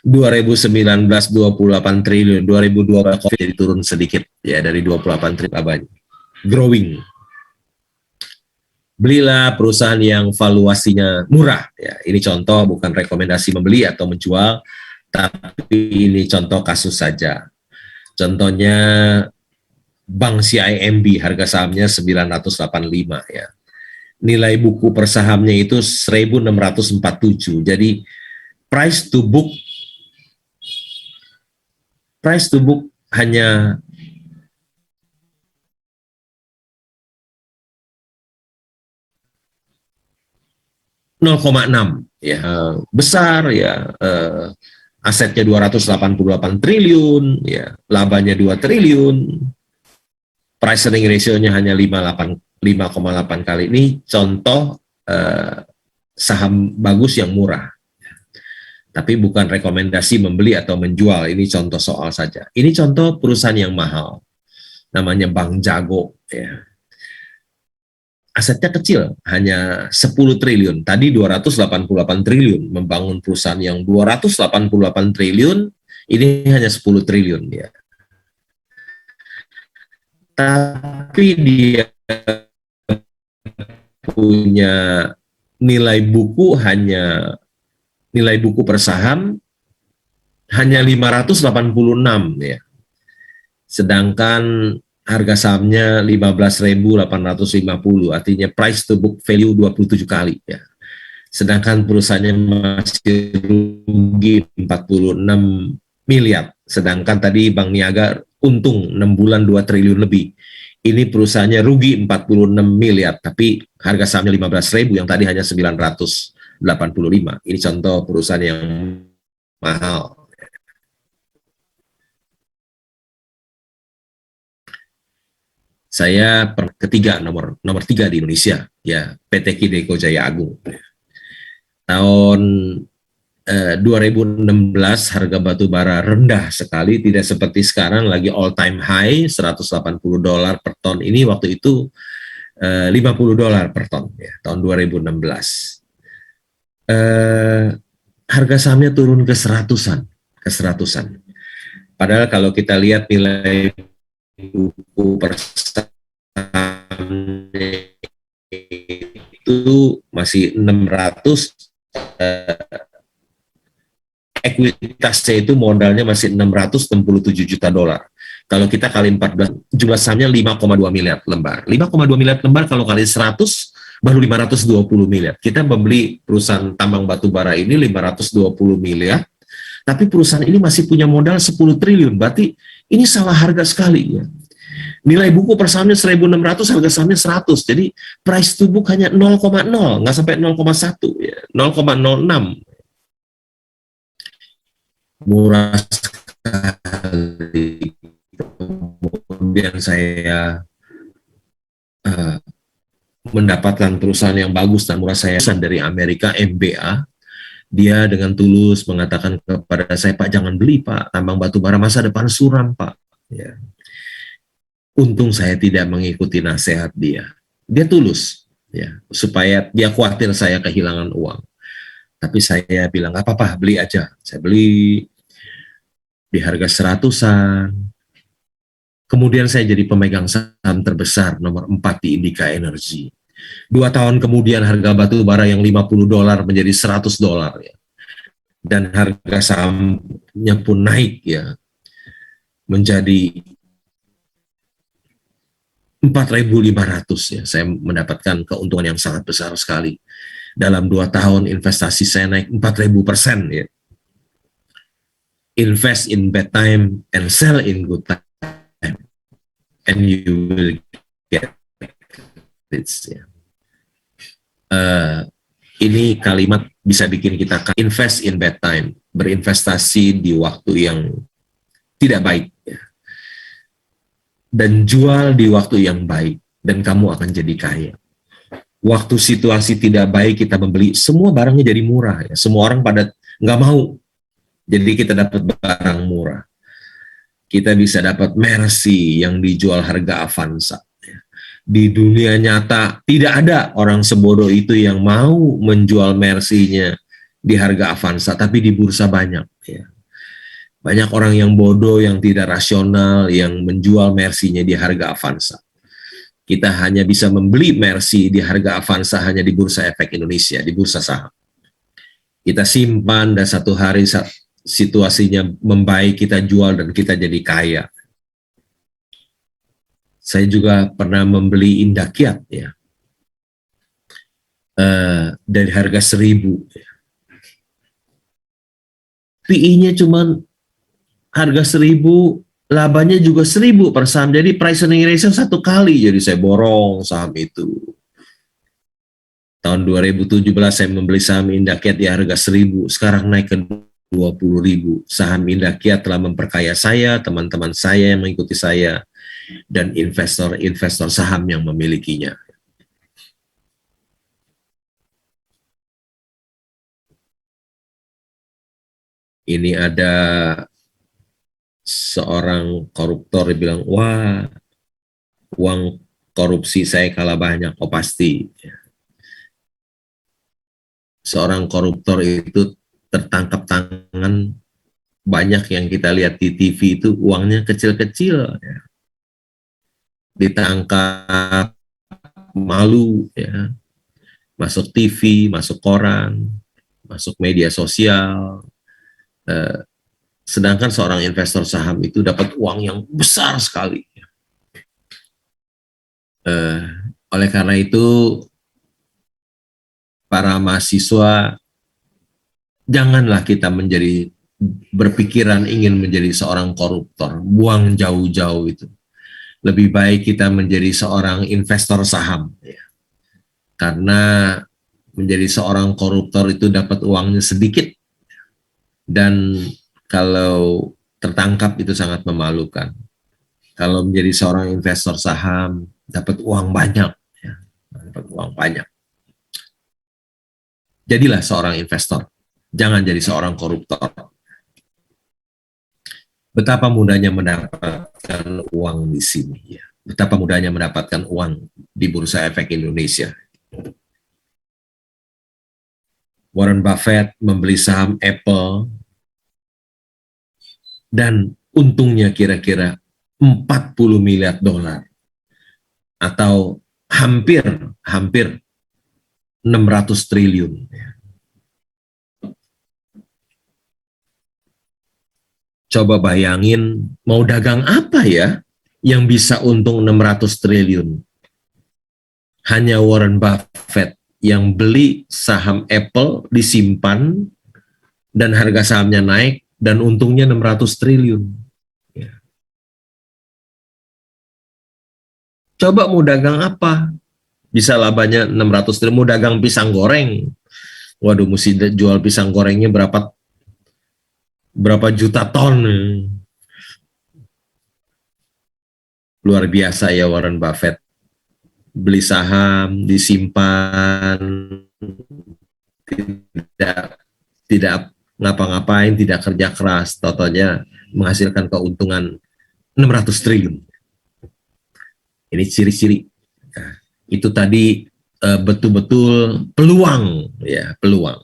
2019 28 triliun, 2020 COVID jadi turun sedikit ya dari 28 triliun labanya. Growing. Belilah perusahaan yang valuasinya murah ya. Ini contoh, bukan rekomendasi membeli atau menjual, tapi ini contoh kasus saja. Contohnya Bank CIMB, harga sahamnya 985 ya. Nilai buku per sahamnya itu 1647. Jadi price to book hanya ,6 ya, besar ya, asetnya 288 triliun ya, labanya 2 triliun, price earning ratio-nya hanya 5,8 kali. Ini contoh saham bagus yang murah, tapi bukan rekomendasi membeli atau menjual. Ini contoh soal saja. Ini contoh perusahaan yang mahal, namanya Bank Jago ya. Asetnya kecil, hanya 10 triliun. Tadi 288 triliun, membangun perusahaan yang 288 triliun, ini hanya 10 triliun ya. Tapi dia punya nilai buku per saham hanya 586 ya. Sedangkan harga sahamnya 15.850, artinya price to book value 27 kali ya. Sedangkan perusahaannya masih rugi 46 miliar. Sedangkan tadi Bank Niaga untung 6 bulan 2 triliun lebih. Ini perusahaannya rugi 46 miliar, tapi harga sahamnya 15.000, yang tadi hanya 985. Ini contoh perusahaan yang mahal. Saya ketiga, nomor 3 di Indonesia ya, PT Kideko Jaya Agung. Tahun 2016 harga batu bara rendah sekali, tidak seperti sekarang lagi all time high $180 per ton. Ini waktu itu $50 per ton ya, tahun 2016. Harga sahamnya turun ke seratusan. Padahal kalau kita lihat nilai buku per itu masih 600, ekuitasnya itu modalnya masih 667 juta dolar. Kalau kita kali 14, jumlah sahamnya 5,2 miliar lembar. 5,2 miliar lembar kalau kali 100 baru 520 miliar. Kita membeli perusahaan tambang batu bara ini 520 miliar, tapi perusahaan ini masih punya modal 10 triliun. Berarti ini salah harga sekali ya. Nilai buku per sahamnya 1.600, harga sahamnya 100. Jadi price to book hanya 0,0, nggak sampai 0,1 ya, 0,06. Murah sekali. kemudian saya uh, mendapatkan perusahaan yang bagus dan murah. Saya dari Amerika, MBA. Dia dengan tulus mengatakan kepada saya, Pak, jangan beli, Pak, tambang batu bara masa depan suram, Pak. Ya. Untung saya tidak mengikuti nasihat dia. Dia tulus, ya, supaya dia khawatir saya kehilangan uang. Tapi saya bilang, nggak apa-apa, beli aja. Saya beli di harga 100-an. Kemudian saya jadi pemegang saham terbesar nomor 4 di Indika Energy. 2 tahun kemudian harga batu bara yang $50 menjadi $100 ya. Dan harga sahamnya pun naik ya menjadi 4.500 ya. Saya mendapatkan keuntungan yang sangat besar sekali. Dalam 2 tahun investasi saya naik 4.000% ya. Invest in bad time and sell in good time and you will get it ya. Ini kalimat bisa bikin kita invest in bad time, berinvestasi di waktu yang tidak baik ya. Dan jual di waktu yang baik dan kamu akan jadi kaya. Waktu situasi tidak baik kita membeli, semua barangnya jadi murah ya. Semua orang pada nggak mau, jadi kita dapat barang murah. Kita bisa dapat Mercy yang dijual harga Avanza. Di dunia nyata tidak ada orang sebodoh itu yang mau menjual Mercy-nya di harga Avanza, tapi di bursa banyak ya. Banyak orang yang bodoh, yang tidak rasional, yang menjual Mercy-nya di harga Avanza. Kita hanya bisa membeli Mercy di harga Avanza hanya di Bursa Efek Indonesia, di bursa saham. Kita simpan dan satu hari situasinya membaik, kita jual dan kita jadi kaya. Saya juga pernah membeli Indakiat ya, dari harga 1.000. PI-nya cuma harga 1.000, labanya juga 1.000 per saham. Jadi price earning ratio 1 kali. Jadi saya borong saham itu. Tahun 2017 saya membeli saham Indakiat di harga 1.000. Sekarang naik ke 20.000. Saham Indakiat telah memperkaya saya, teman-teman saya yang mengikuti saya, dan investor-investor saham yang memilikinya. Ini ada seorang koruptor yang bilang, wah, uang korupsi saya kalah banyak. Oh pasti. Seorang koruptor itu tertangkap tangan, banyak yang kita lihat di TV itu uangnya kecil-kecil. Ya. Ditangkap, malu, ya, masuk TV, masuk koran, masuk media sosial. Sedangkan seorang investor saham itu dapat uang yang besar sekali. Oleh karena itu, para mahasiswa, janganlah kita berpikiran ingin menjadi seorang koruptor, buang jauh-jauh itu. Lebih baik kita menjadi seorang investor saham, ya. Karena menjadi seorang koruptor itu dapat uangnya sedikit, dan kalau tertangkap itu sangat memalukan. Kalau menjadi seorang investor saham, dapat uang banyak, ya. Dapat uang banyak. Jadilah seorang investor, jangan jadi seorang koruptor. Betapa mudahnya mendapatkan uang di sini, ya. Betapa mudahnya mendapatkan uang di Bursa Efek Indonesia. Warren Buffett membeli saham Apple dan untungnya kira-kira 40 miliar dolar atau hampir 600 triliun. Coba bayangin, mau dagang apa ya yang bisa untung 600 triliun? Hanya Warren Buffett yang beli saham Apple, disimpan, dan harga sahamnya naik, dan untungnya 600 triliun. Ya. Coba mau dagang apa? Bisa labanya 600 triliun. Mau dagang pisang goreng. Waduh, mesti jual pisang gorengnya berapa juta ton. luar biasa ya Warren Buffett. Beli saham, disimpan, tidak tidak ngapa-ngapain, tidak kerja keras, totalnya menghasilkan keuntungan 600 triliun. Ini ciri-ciri. Nah, itu tadi betul-betul peluang, ya peluang.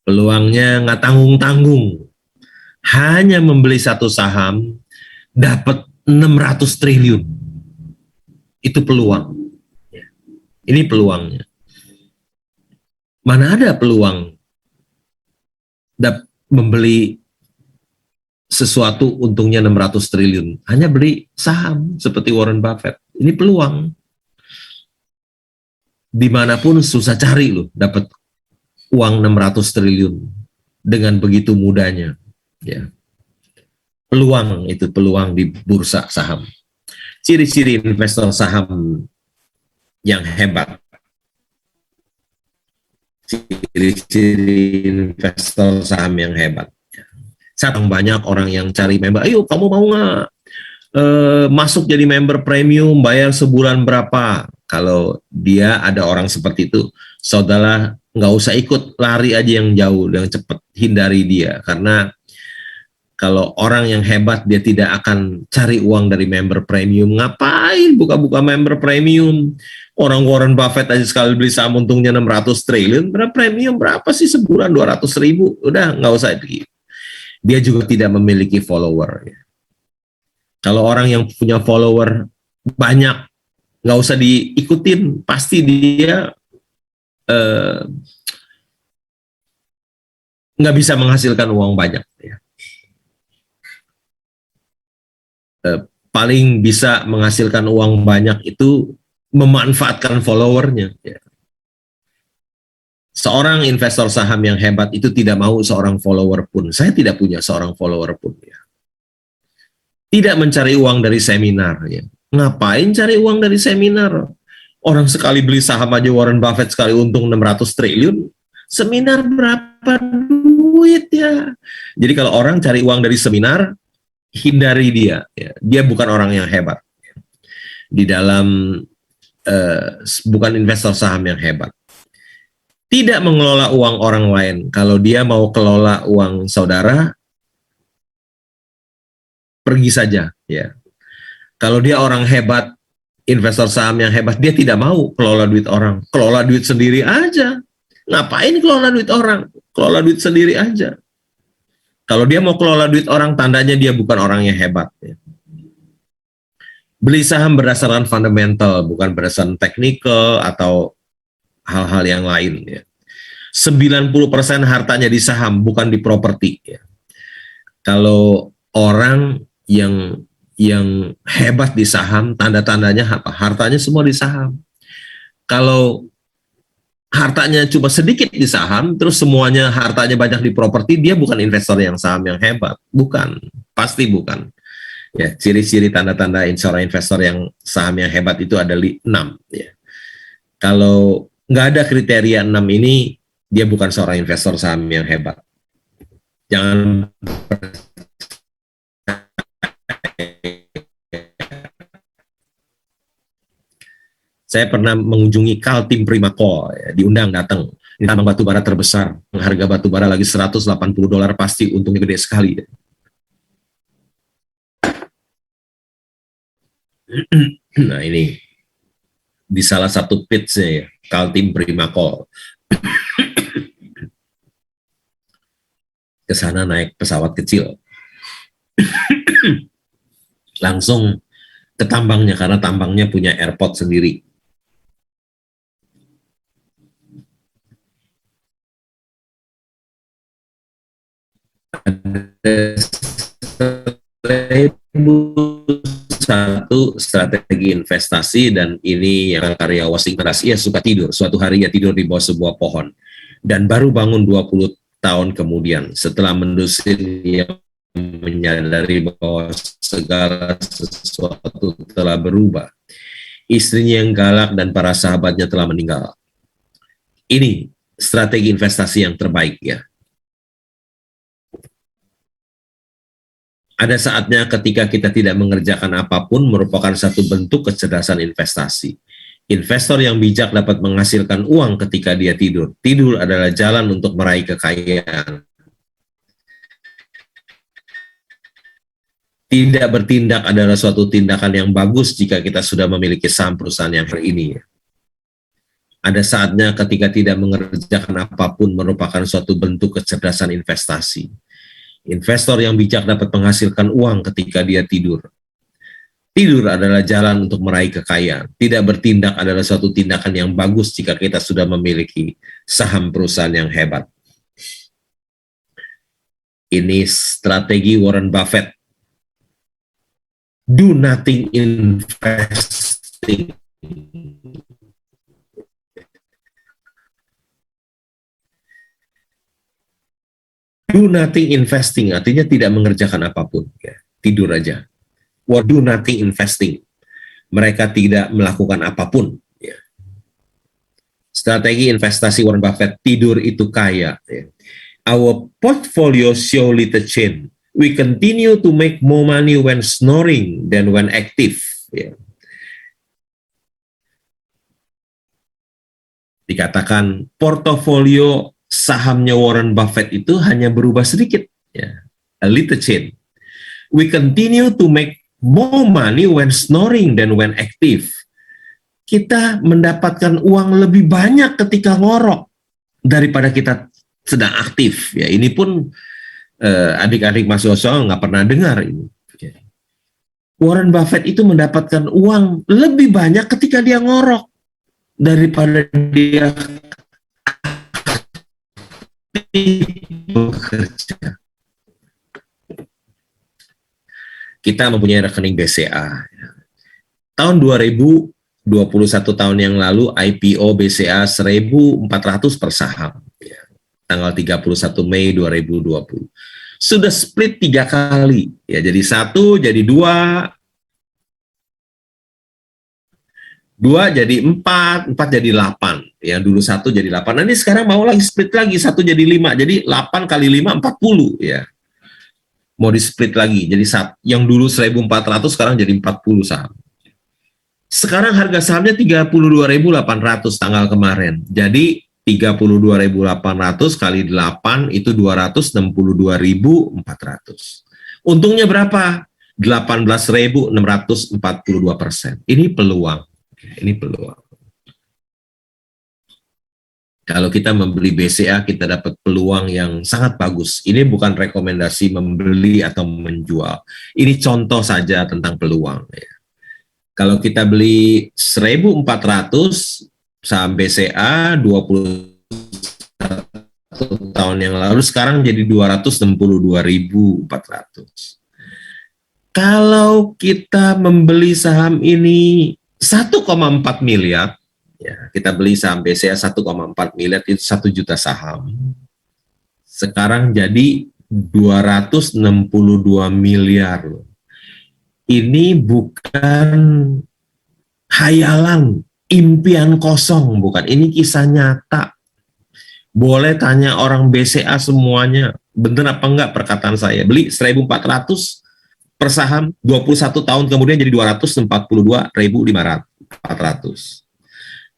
Peluangnya nggak tanggung-tanggung. Hanya membeli satu saham dapat 600 triliun. Itu peluang. Ini peluangnya. Mana ada peluang membeli sesuatu untungnya 600 triliun. Hanya beli saham seperti Warren Buffett. Ini peluang. Dimanapun susah cari loh, dapat uang 600 triliun dengan begitu mudahnya. Ya. Peluang itu, peluang di bursa saham. Ciri-ciri investor saham yang hebat. Ciri-ciri investor saham yang hebat. Sekarang banyak orang yang cari member, ayo kamu mau nggak masuk jadi member premium, bayar sebulan berapa? Kalau dia ada orang seperti itu, saudara nggak usah ikut, lari aja yang jauh, yang cepat, hindari dia. Karena kalau orang yang hebat, dia tidak akan cari uang dari member premium. Ngapain buka-buka member premium? Orang Warren Buffett aja sekali beli saham untungnya 600 triliun, berapa premium berapa sih sebulan 200 ribu? Udah nggak usah begitu. Dia juga tidak memiliki follower. Kalau orang yang punya follower banyak, nggak usah diikutin, pasti dia nggak bisa menghasilkan uang banyak. Paling bisa menghasilkan uang banyak itu memanfaatkan followernya. Seorang investor saham yang hebat itu tidak mau seorang follower pun. Saya tidak punya seorang follower pun. Tidak mencari uang dari seminar. Ngapain cari uang dari seminar? Orang sekali beli saham aja Warren Buffett sekali untung 600 triliun. Seminar berapa duit ya? Jadi kalau orang cari uang dari seminar, hindari dia. Dia bukan orang yang hebat. Di dalam bukan investor saham yang hebat. Tidak mengelola uang orang lain. Kalau dia mau kelola uang saudara, pergi saja. Ya. Kalau dia orang hebat, investor saham yang hebat, dia tidak mau kelola duit orang. Kelola duit sendiri aja. Ngapain kelola duit orang? Kelola duit sendiri aja. Kalau dia mau kelola duit orang, tandanya dia bukan orang yang hebat. Ya. Beli saham berdasarkan fundamental, bukan berdasarkan teknikal atau hal-hal yang lain. Ya. 90% hartanya di saham, bukan di properti. Ya. Kalau orang yang hebat di saham, tanda-tandanya apa? Hartanya semua di saham. Kalau hartanya cuma sedikit di saham, terus semuanya hartanya banyak di properti, dia bukan investor yang saham yang hebat. Bukan, pasti bukan. Ya, ciri-ciri tanda-tanda seorang investor yang saham yang hebat itu ada 6. Ya. Kalau nggak ada kriteria 6 ini, dia bukan seorang investor saham yang hebat. Jangan saya pernah mengunjungi Kaltim Primakol, ya, diundang datang. Ini tambang batu bara terbesar, harga batu bara lagi $180, pasti untungnya gede sekali. Ya. Nah ini di salah satu pitch-nya ya, Kaltim Primakol. Ke sana naik pesawat kecil. Langsung ke tambangnya, karena tambangnya punya airport sendiri. Satu strategi investasi, dan ini yang karya Washington, ia suka tidur. Suatu hari ia tidur di bawah sebuah pohon dan baru bangun 20 tahun kemudian setelah mendusin, ia menyadari bahwa segala sesuatu telah berubah. Istrinya yang galak dan para sahabatnya telah meninggal. Ini strategi investasi yang terbaik ya. Ada saatnya ketika kita tidak mengerjakan apapun merupakan satu bentuk kecerdasan investasi. Investor yang bijak dapat menghasilkan uang ketika dia tidur. Tidur adalah jalan untuk meraih kekayaan. Tidak bertindak adalah suatu tindakan yang bagus jika kita sudah memiliki saham perusahaan yang hari ini. Ada saatnya ketika tidak mengerjakan apapun merupakan suatu bentuk kecerdasan investasi. Investor yang bijak dapat menghasilkan uang ketika dia tidur. Tidur adalah jalan untuk meraih kekayaan. Tidak bertindak adalah suatu tindakan yang bagus jika kita sudah memiliki saham perusahaan yang hebat. Ini strategi Warren Buffett. Do nothing investing. Do nothing investing artinya tidak mengerjakan apapun, ya. Tidur aja. Or do nothing investing. Mereka tidak melakukan apapun. Ya. Strategi investasi Warren Buffett, tidur itu kaya. Ya. Our portfolio show little change. We continue to make more money when snoring than when active. Ya. Dikatakan portofolio sahamnya Warren Buffett itu hanya berubah sedikit, ya. A little change. We continue to make more money when snoring than when active. Kita mendapatkan uang lebih banyak ketika ngorok daripada kita sedang aktif. Ya, ini pun adik-adik Mas Yoso nggak pernah dengar ini. Warren Buffett itu mendapatkan uang lebih banyak ketika dia ngorok daripada dia bekerja. Kita mempunyai rekening BCA. Tahun 2021 tahun yang lalu IPO BCA 1.400 per saham. Ya. Tanggal 31 Mei 2020. Sudah split 3 kali. Ya, jadi 1, jadi 2, 2 jadi 4, 4 jadi 8. Yang dulu 1 jadi 8. Nah, ini sekarang mau lagi split lagi, 1 jadi 5. Jadi 8 kali 5, 40. Ya. Mau di split lagi. Jadi yang dulu 1.400 sekarang jadi 40 saham. Sekarang harga sahamnya 32.800 tanggal kemarin. Jadi 32.800 kali 8 itu 262.400. Untungnya berapa? 18.642%. Ini peluang. Ini peluang. Kalau kita membeli BCA, kita dapat peluang yang sangat bagus. Ini bukan rekomendasi membeli atau menjual. Ini contoh saja tentang peluang. Ya. Kalau kita beli 1.400 saham BCA 21 tahun yang lalu, sekarang jadi 262.400. Kalau kita membeli saham ini 1,4 miliar, ya, kita beli saham BCA 1,4 miliar, itu 1 juta saham. Sekarang jadi 262 miliar. Ini bukan hayalan, impian kosong, bukan. Ini kisah nyata. Boleh tanya orang BCA semuanya, benar apa enggak perkataan saya. Beli 1.400 per saham, 21 tahun kemudian jadi 242.400.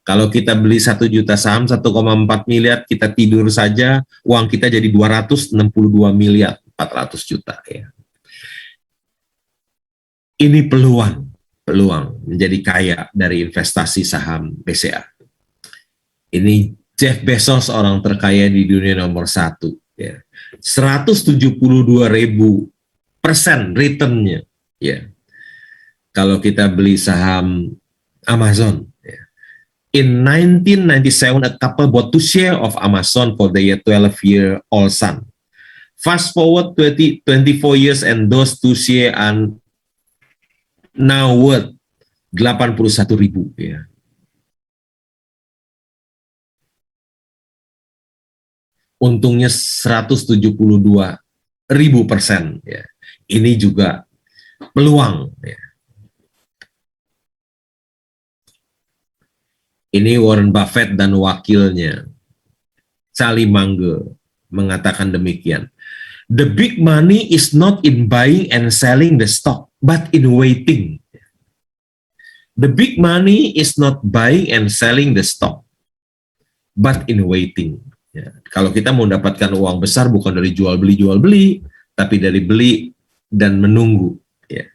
Kalau kita beli 1 juta saham 1,4 miliar, kita tidur saja, uang kita jadi 262.400.000.000. Ya. Ini peluang menjadi kaya dari investasi saham BCA. Ini Jeff Bezos, orang terkaya di dunia nomor 1. Ya. 172.000% returnnya. Ya. Kalau kita beli saham Amazon. Ya. In 1997, a couple bought 2 shares of Amazon for their 12-year-old son. Fast forward 24 years and those 2 shares are now worth 81.000, ya. Untungnya 172.000%, ya. Ini juga peluang, ya. Ini Warren Buffett dan wakilnya Charlie Munger mengatakan demikian. The big money is not in buying and selling the stock, but in waiting. The big money is not buying and selling the stock, but in waiting. Ya. Kalau kita mau mendapatkan uang besar bukan dari jual beli, tapi dari beli dan menunggu. Ya.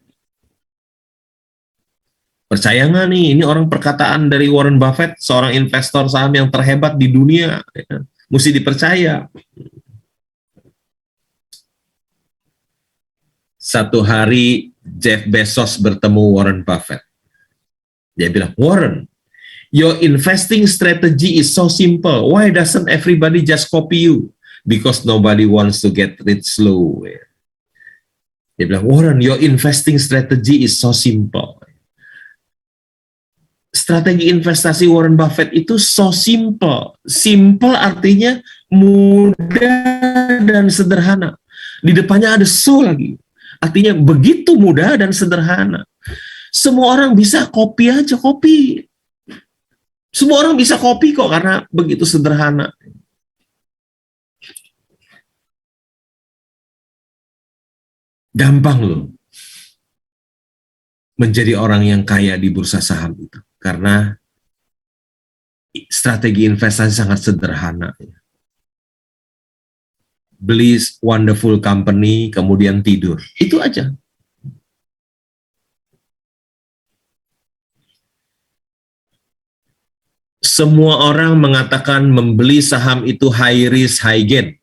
Percaya nggak nih, ini orang perkataan dari Warren Buffett, seorang investor saham yang terhebat di dunia. Ya. Mesti dipercaya. Satu hari Jeff Bezos bertemu Warren Buffett. Dia bilang, Warren, your investing strategy is so simple. Why doesn't everybody just copy you? Because nobody wants to get rich slow. Dia bilang, Warren, your investing strategy is so simple. Strategi investasi Warren Buffett itu so simple. Simple artinya mudah dan sederhana. Di depannya ada so lagi. Artinya begitu mudah dan sederhana. Semua orang bisa copy aja, copy. Semua orang bisa copy kok karena begitu sederhana. Gampang loh menjadi orang yang kaya di bursa saham itu. Karena strategi investasi sangat sederhana. Beli wonderful company, kemudian tidur. Itu aja. Semua orang mengatakan membeli saham itu high risk, high gain.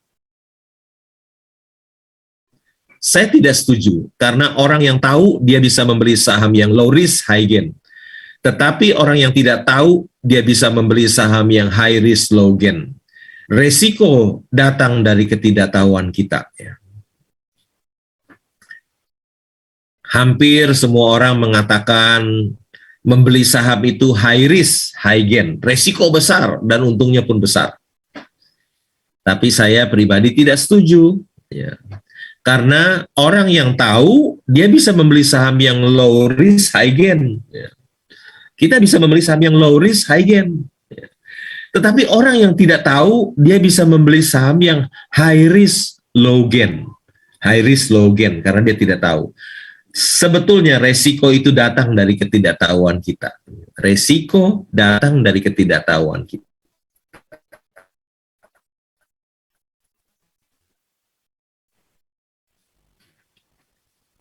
Saya tidak setuju, karena orang yang tahu dia bisa membeli saham yang low risk, high gain. Tetapi orang yang tidak tahu dia bisa membeli saham yang high risk, low gain. Resiko datang dari ketidaktahuan kita. Ya. Hampir semua orang mengatakan membeli saham itu high risk, high gain. Resiko besar dan untungnya pun besar. Tapi saya pribadi tidak setuju. Ya. Karena orang yang tahu dia bisa membeli saham yang low risk, high gain. Ya. Kita bisa membeli saham yang low risk, high gain. Tetapi orang yang tidak tahu, dia bisa membeli saham yang high risk, low gain. High risk, low gain, karena dia tidak tahu. Sebetulnya resiko itu datang dari ketidaktahuan kita. Resiko datang dari ketidaktahuan kita.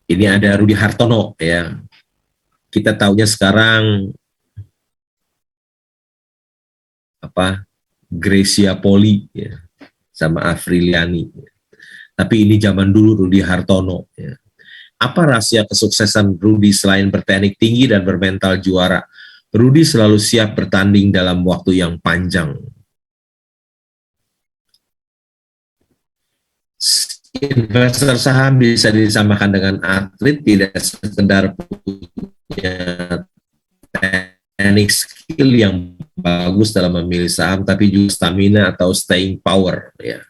Ini ada Rudy Hartono, ya. Kita tahunya sekarang Gracia Poli ya, sama Afriliani. Tapi ini zaman dulu Rudy Hartono. Ya. Apa rahasia kesuksesan Rudy selain berteknik tinggi dan bermental juara? Rudy selalu siap bertanding dalam waktu yang panjang. Investor saham bisa disamakan dengan atlet, tidak sekedar punya teknik skill yang bagus dalam memilih saham, tapi juga stamina atau staying power. Ya.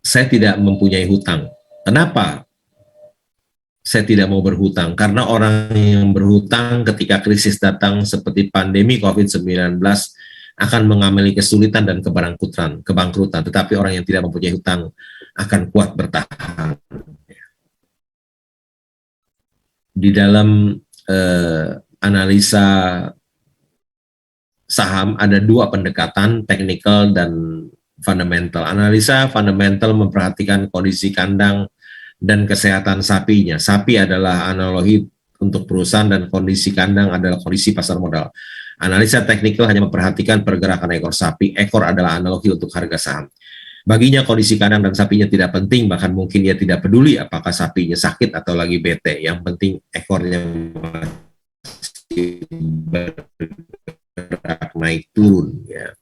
Saya tidak mempunyai hutang. Kenapa saya tidak mau berhutang? Karena orang yang berhutang ketika krisis datang seperti pandemi COVID-19 akan mengalami kesulitan dan kebangkrutan. Tetapi orang yang tidak mempunyai hutang akan kuat bertahan. Di dalam analisa saham ada dua pendekatan, technical dan fundamental. Analisa fundamental memperhatikan kondisi kandang dan kesehatan sapinya. Sapi adalah analogi untuk perusahaan dan kondisi kandang adalah kondisi pasar modal. Analisa technical hanya memperhatikan pergerakan ekor sapi. Ekor adalah analogi untuk harga saham. Baginya kondisi kandang dan sapinya tidak penting, bahkan mungkin ia tidak peduli apakah sapinya sakit atau lagi bete. Yang penting ekornya bergerak naik turun. Ya.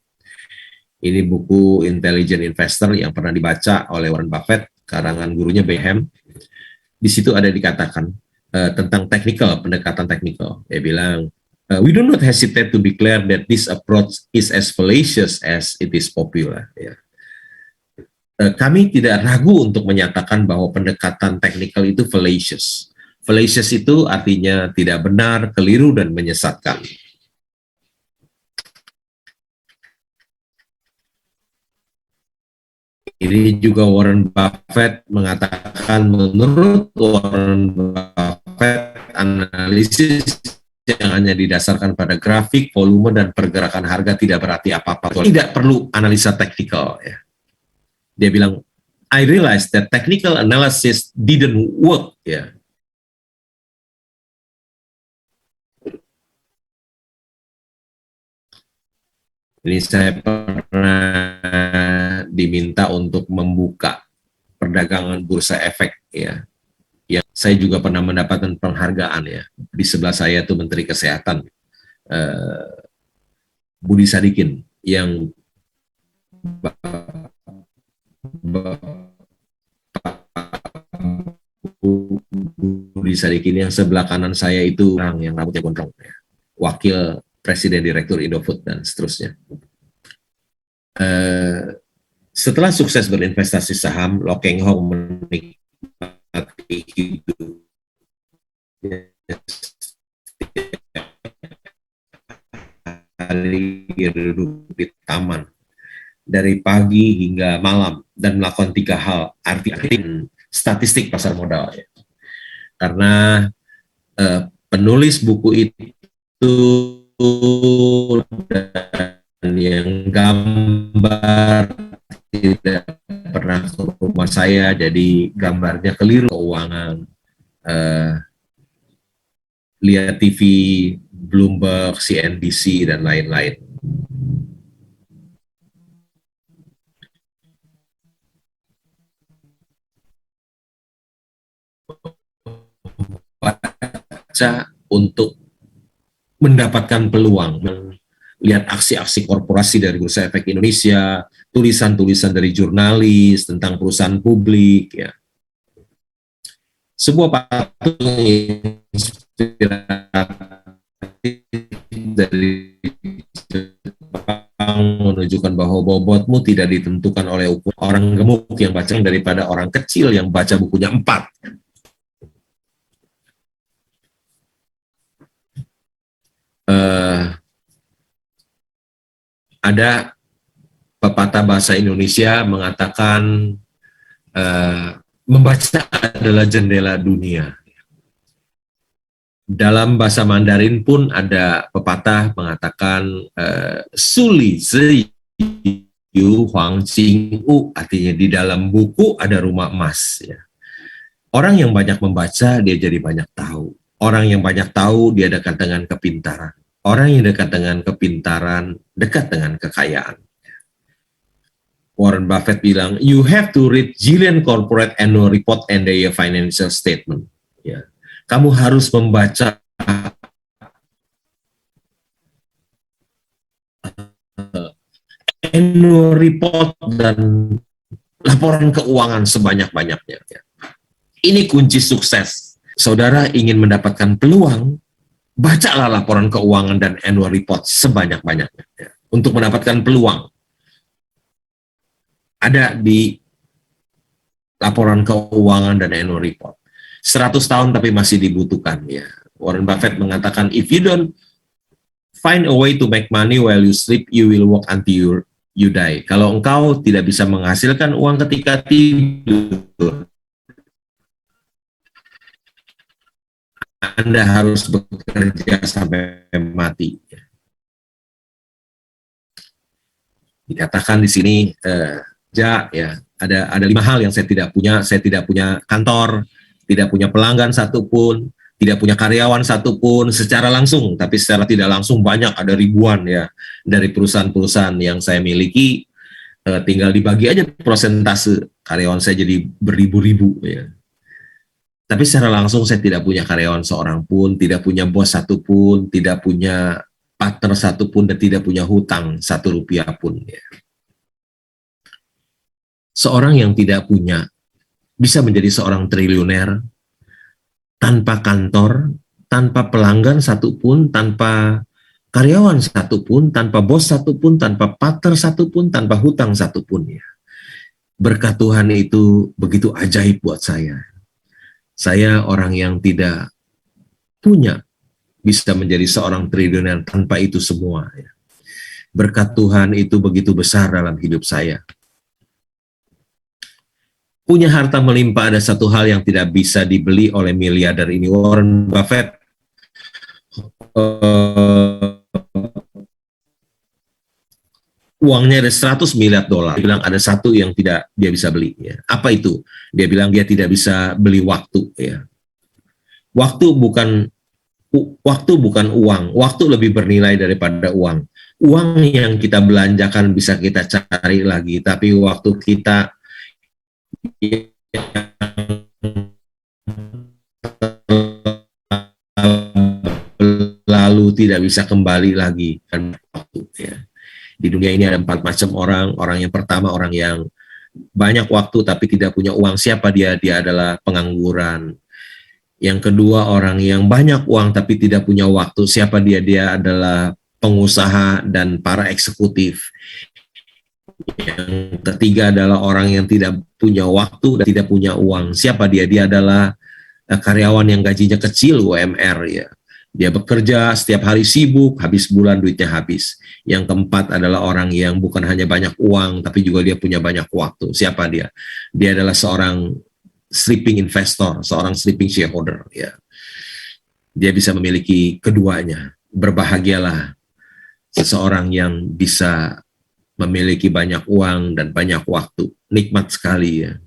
Ini buku Intelligent Investor yang pernah dibaca oleh Warren Buffett, karangan gurunya Bayham. Di situ ada dikatakan tentang technical, pendekatan technical. Dia bilang, we do not hesitate to declare that this approach is as fallacious as it is popular. Ya. Kami tidak ragu untuk menyatakan bahwa pendekatan technical itu fallacious. Fallacious itu artinya tidak benar, keliru, dan menyesatkan. Ini juga Warren Buffett mengatakan, menurut Warren Buffett, analisis yang hanya didasarkan pada grafik, volume, dan pergerakan harga tidak berarti apa-apa. Tidak perlu analisa teknikal. Ya. Dia bilang, I realized that technical analysis didn't work. Ya. Ini saya pernah diminta untuk membuka perdagangan bursa efek, ya. Ya, saya juga pernah mendapatkan penghargaan, ya. Di sebelah saya itu Menteri Kesehatan, Budi Sadikin, yang Budi Sadikin yang sebelah kanan saya itu orang yang rambutnya gondrong, ya. Wakil Presiden Direktur Indofood dan seterusnya. Setelah sukses berinvestasi saham, Lo Keng Hong menikmati hidup hari duduk di taman dari pagi hingga malam dan melakukan 3 hal, arti statistik pasar modal, ya. Karena penulis buku itu dan yang gambar tidak pernah ke rumah saya, jadi gambarnya keliru, keuangan, lihat TV, Bloomberg, CNBC, dan lain-lain. Baca untuk mendapatkan peluang, lihat aksi-aksi korporasi dari Bursa Efek Indonesia, tulisan-tulisan dari jurnalis tentang perusahaan publik, ya. Sebuah patung inspiratif dari Jepang menunjukkan bahwa bobotmu tidak ditentukan oleh ukuran orang gemuk yang baca daripada orang kecil yang baca bukunya 4. Ada pepatah bahasa Indonesia mengatakan membaca adalah jendela dunia. Dalam bahasa Mandarin pun ada pepatah mengatakan Suli Zi Yu Huang Jing U, artinya di dalam buku ada rumah emas, ya. Orang yang banyak membaca dia jadi banyak tahu. Orang yang banyak tahu dia dekat dengan kepintaran. Orang yang dekat dengan kepintaran dekat dengan kekayaan. Warren Buffett bilang, you have to read Jillian Corporate Annual Report and their financial statement. Ya. Kamu harus membaca annual report dan laporan keuangan sebanyak-banyaknya. Ya. Ini kunci sukses. Saudara ingin mendapatkan peluang, bacalah laporan keuangan dan annual report sebanyak-banyaknya. Ya. Untuk mendapatkan peluang, ada di laporan keuangan dan annual report. 100 tahun tapi masih dibutuhkan, ya. Warren Buffett mengatakan, if you don't find a way to make money while you sleep, you will work until you die. Kalau engkau tidak bisa menghasilkan uang ketika tidur, Anda harus bekerja sampai mati. Dikatakan di sini, ya, ada 5 hal yang saya tidak punya. Saya tidak punya kantor, tidak punya pelanggan satupun, tidak punya karyawan satupun secara langsung, tapi secara tidak langsung banyak, ada ribuan, ya, dari perusahaan-perusahaan yang saya miliki. Tinggal dibagi aja persentase karyawan saya jadi beribu-ribu, ya. Tapi secara langsung saya tidak punya karyawan seorang pun, tidak punya bos satupun, tidak punya partner satupun, dan tidak punya hutang 1 rupiah pun, ya. Seorang yang tidak punya bisa menjadi seorang triliuner tanpa kantor, tanpa pelanggan satupun, tanpa karyawan satupun, tanpa bos satupun, tanpa partner satupun, tanpa hutang satupun, ya. Berkat Tuhan itu begitu ajaib buat saya. Saya orang yang tidak punya bisa menjadi seorang triliuner tanpa itu semua, ya. Berkat Tuhan itu begitu besar dalam hidup saya. punya harta melimpah, ada satu hal yang tidak bisa dibeli oleh miliarder ini. Warren Buffett uangnya ada 100 miliar dolar. Dia bilang ada satu yang tidak dia bisa beli. Ya. Apa itu? Dia bilang dia tidak bisa beli waktu. Ya. Waktu bukan uang. Waktu lebih bernilai daripada uang. Uang yang kita belanjakan bisa kita cari lagi, tapi waktu kita lalu tidak bisa kembali lagi kan waktu ya. Di dunia ini ada 4 macam orang. Orang yang pertama orang yang banyak waktu tapi tidak punya uang. Siapa dia? Dia adalah pengangguran. Yang kedua orang yang banyak uang tapi tidak punya waktu. Siapa dia? Dia adalah pengusaha dan para eksekutif. Yang ketiga adalah orang yang tidak punya waktu dan tidak punya uang. Siapa dia? Dia adalah karyawan yang gajinya kecil, UMR ya. Dia bekerja setiap hari sibuk, habis bulan duitnya habis. Yang keempat adalah orang yang bukan hanya banyak uang, tapi juga dia punya banyak waktu. Siapa dia? Dia adalah seorang sleeping investor, seorang sleeping shareholder. Ya. Dia bisa memiliki keduanya. Berbahagialah seseorang yang bisa memiliki banyak uang dan banyak waktu. Nikmat sekali ya.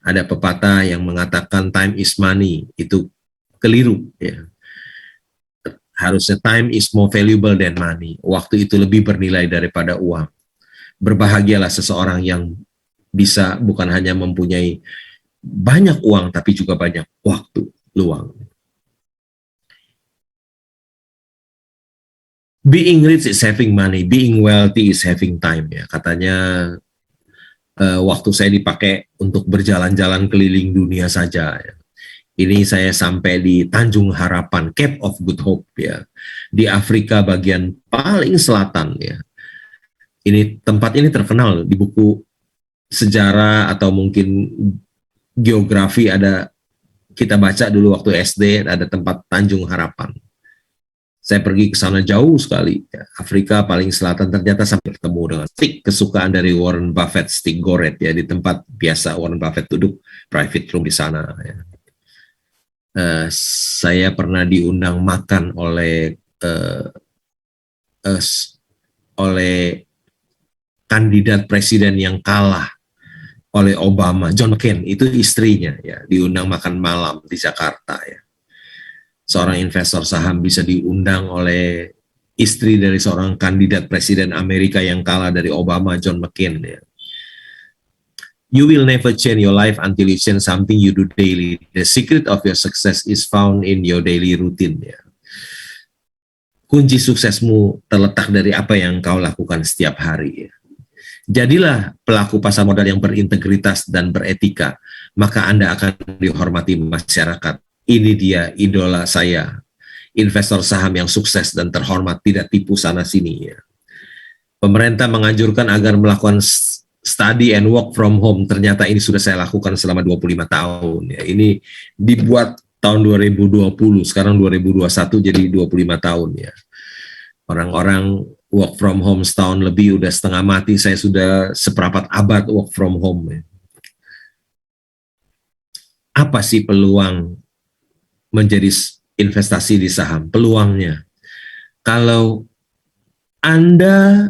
Ada pepatah yang mengatakan time is money. Itu keliru ya. Harusnya time is more valuable than money. Waktu itu lebih bernilai daripada uang. Berbahagialah seseorang yang bisa bukan hanya mempunyai banyak uang, tapi juga banyak waktu luang. Being rich is having money, being wealthy is having time. Ya, katanya waktu saya dipakai untuk berjalan-jalan keliling dunia saja. Ya. Ini saya sampai di Tanjung Harapan, Cape of Good Hope ya, di Afrika bagian paling selatan ya. Tempat ini terkenal di buku sejarah atau mungkin geografi ada, kita baca dulu waktu SD ada tempat Tanjung Harapan. Saya pergi ke sana jauh sekali, ya. Afrika paling selatan, ternyata sampai ketemu dengan stick kesukaan dari Warren Buffett, stick goret ya, di tempat biasa Warren Buffett duduk, private room di sana ya. Saya pernah diundang makan oleh kandidat presiden yang kalah oleh Obama, John McCain, itu istrinya ya, diundang makan malam di Jakarta ya. Seorang investor saham bisa diundang oleh istri dari seorang kandidat presiden Amerika yang kalah dari Obama, John McCain ya. You will never change your life until you change something you do daily. The secret of your success is found in your daily routine. Ya. Kunci suksesmu terletak dari apa yang kau lakukan setiap hari. Ya. Jadilah pelaku pasar modal yang berintegritas dan beretika, maka Anda akan dihormati masyarakat. Ini dia idola saya, investor saham yang sukses dan terhormat, tidak tipu sana-sini. Ya. Pemerintah menganjurkan agar melakukan study and work from home. Ternyata ini sudah saya lakukan selama 25 tahun. Ya. Ini dibuat tahun 2020, sekarang 2021 jadi 25 tahun. Ya. Orang-orang work from home setahun lebih, udah setengah mati, saya sudah seperempat abad work from home. Ya. Apa sih peluang menjadi investasi di saham? Peluangnya, kalau Anda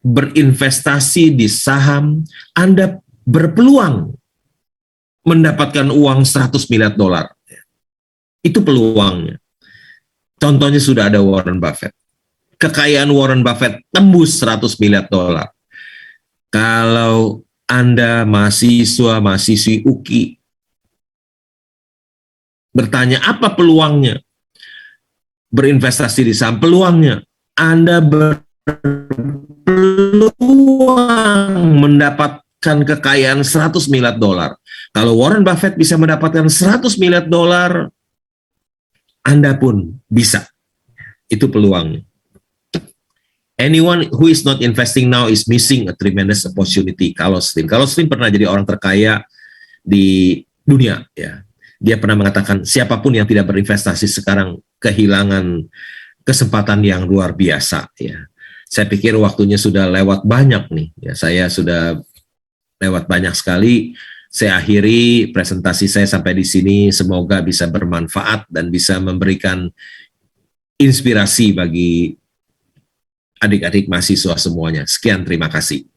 berinvestasi di saham, Anda berpeluang mendapatkan uang 100 miliar dolar. Itu peluangnya. Contohnya sudah ada Warren Buffett. Kekayaan Warren Buffett tembus 100 miliar dolar. Kalau Anda mahasiswi UKI bertanya apa peluangnya berinvestasi di saham, peluangnya Anda berpeluang mendapatkan kekayaan 100 miliar dolar. Kalau Warren Buffett bisa mendapatkan 100 miliar dolar, Anda pun bisa. Itu peluangnya. Anyone who is not investing now is missing a tremendous opportunity. Carlos Slim pernah jadi orang terkaya di dunia. Ya. Dia pernah mengatakan, siapapun yang tidak berinvestasi sekarang kehilangan kesempatan yang luar biasa. Ya. Saya pikir waktunya sudah lewat banyak nih. Ya, saya sudah lewat banyak sekali. Saya akhiri presentasi saya sampai di sini. Semoga bisa bermanfaat dan bisa memberikan inspirasi bagi adik-adik mahasiswa semuanya. Sekian, terima kasih.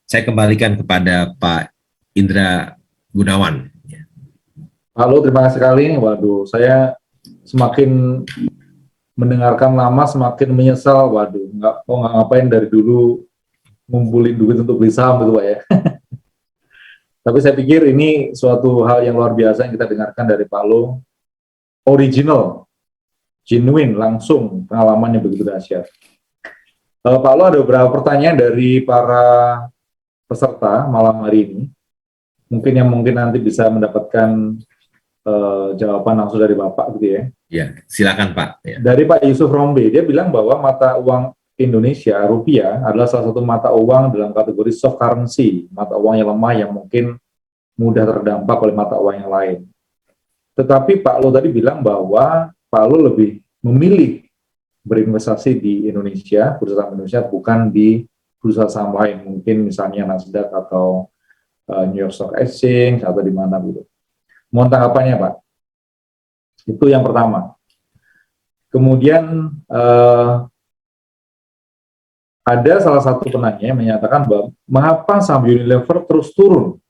Saya kembalikan kepada Pak Indra Gunawan. Halo, terima kasih sekali. Waduh, saya semakin mendengarkan lama semakin menyesal. Waduh, nggak ngapain dari dulu ngumpulin duit untuk beli saham gitu Pak ya. Tapi saya pikir ini suatu hal yang luar biasa yang kita dengarkan dari Pak Lo. Original, genuine, langsung pengalamannya begitu dahsyat. Pak Lo, ada beberapa pertanyaan dari para peserta malam hari ini. Mungkin nanti bisa mendapatkan jawaban langsung dari Bapak gitu ya. Ya, silakan Pak. Ya. Dari Pak Yusuf Rombe, dia bilang bahwa mata uang Indonesia, rupiah, adalah salah satu mata uang dalam kategori soft currency, mata uang yang lemah yang mungkin mudah terdampak oleh mata uang yang lain. Tetapi Pak Lo tadi bilang bahwa Pak Lo lebih memilih berinvestasi di Indonesia, bursa saham Indonesia, bukan di bursa saham lain, mungkin misalnya Nasdaq atau New York Stock Exchange atau di mana gitu. Mohon tanggapannya Pak. Itu yang pertama. Kemudian ada salah satu penanya yang menyatakan bahwa mengapa saham Unilever terus turun?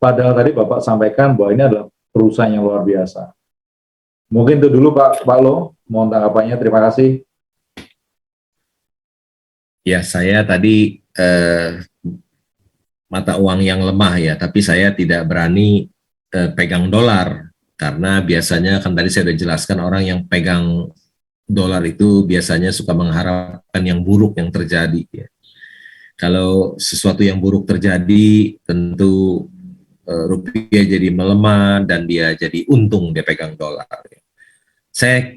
Padahal tadi Bapak sampaikan bahwa ini adalah perusahaan yang luar biasa. Mungkin itu dulu Pak Lo, mohon tanggapannya, terima kasih. Ya, saya tadi mata uang yang lemah ya, tapi saya tidak berani pegang dolar, karena biasanya kan tadi saya sudah jelaskan orang yang pegang dolar itu biasanya suka mengharapkan yang buruk yang terjadi ya. Kalau sesuatu yang buruk terjadi, tentu rupiah jadi melemah dan dia jadi untung dia pegang dolar. Saya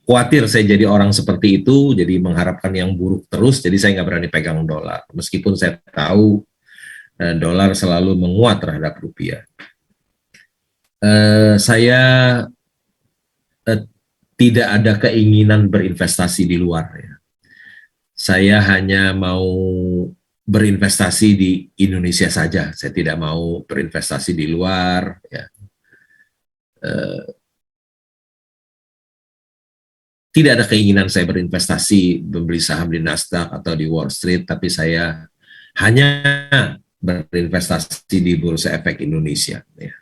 khawatir saya jadi orang seperti itu, jadi mengharapkan yang buruk terus, jadi saya nggak berani pegang dolar. Meskipun saya tahu dolar selalu menguat terhadap rupiah. Saya tidak ada keinginan berinvestasi di luar. Ya. Saya hanya mau berinvestasi di Indonesia saja. Saya tidak mau berinvestasi di luar. Ya. Tidak ada keinginan saya berinvestasi, membeli saham di Nasdaq atau di Wall Street, tapi saya hanya berinvestasi di Bursa Efek Indonesia. Ya.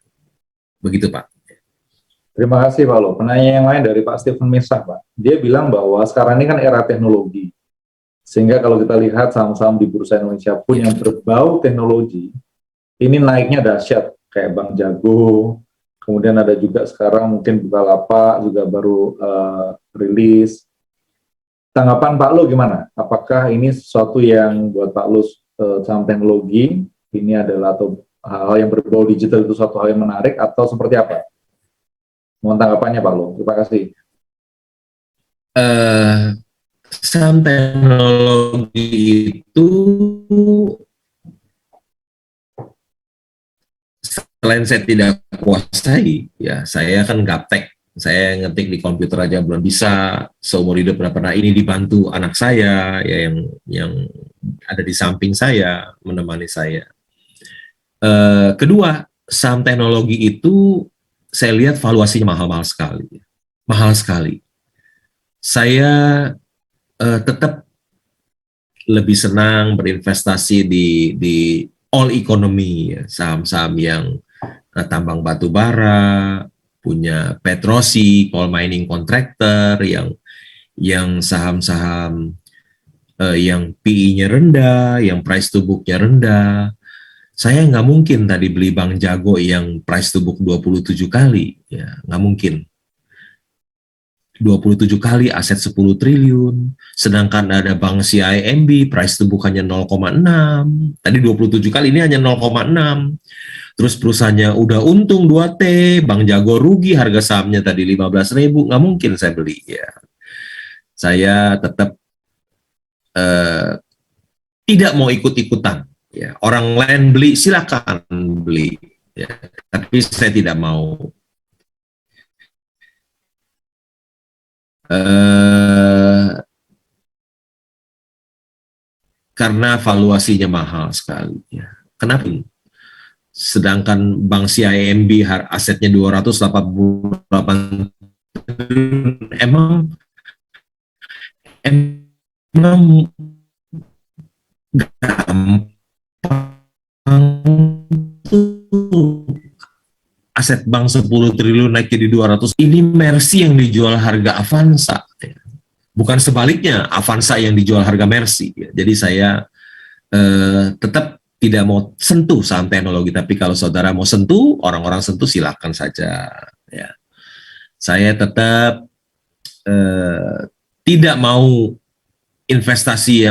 Begitu Pak. Terima kasih Pak Lo. Penanya yang lain dari Pak Stephen Mesah Pak. Dia bilang bahwa sekarang ini kan era teknologi. Sehingga kalau kita lihat saham-saham di Bursa Indonesia pun yang berbau teknologi, ini naiknya dahsyat. Kayak Bank Jago, kemudian ada juga sekarang mungkin Bukalapak juga baru rilis. Tanggapan Pak Lo gimana? Apakah ini sesuatu yang buat Pak Lo saham teknologi, ini adalah atau hal-hal yang berbau digital itu suatu hal yang menarik atau seperti apa? Mohon tanggapannya Pak Lo. Terima kasih. Saham teknologi itu selain saya tidak kuasai, ya saya kan gaptek, saya ngetik di komputer aja belum bisa, seumur hidup pernah ini dibantu anak saya ya yang ada di samping saya menemani saya. Kedua, saham teknologi itu saya lihat valuasinya mahal-mahal sekali, mahal sekali. Saya tetap lebih senang berinvestasi di all economy, ya, saham-saham yang tambang batu bara, punya petrosi, coal mining contractor, yang saham-saham yang PE-nya rendah, yang price to book-nya rendah. Saya nggak mungkin tadi beli Bank Jago yang price to book 27 kali, ya nggak mungkin. 27 kali aset 10 triliun, sedangkan ada bank CIMB price to book hanya 0,6, tadi 27 kali ini hanya 0,6, terus perusahaannya udah untung 2T, Bank Jago rugi, harga sahamnya tadi 15.000, nggak mungkin saya beli. Ya. Saya tetap tidak mau ikut-ikutan. Ya. Orang lain beli, silakan beli. Ya. Tapi saya tidak mau. Karena valuasinya mahal sekali. Ya. Kenapa? sedangkan Bank CIMB asetnya 288 triliun. Emang gampang tuh aset bank 10 triliun naik jadi 200. Ini Mercy yang dijual harga Avanza, bukan sebaliknya Avanza yang dijual harga Mercy. Jadi saya tetap tidak mau sentuh saham teknologi, tapi kalau saudara mau sentuh, orang-orang sentuh silakan saja. Ya. Saya tetap tidak mau investasi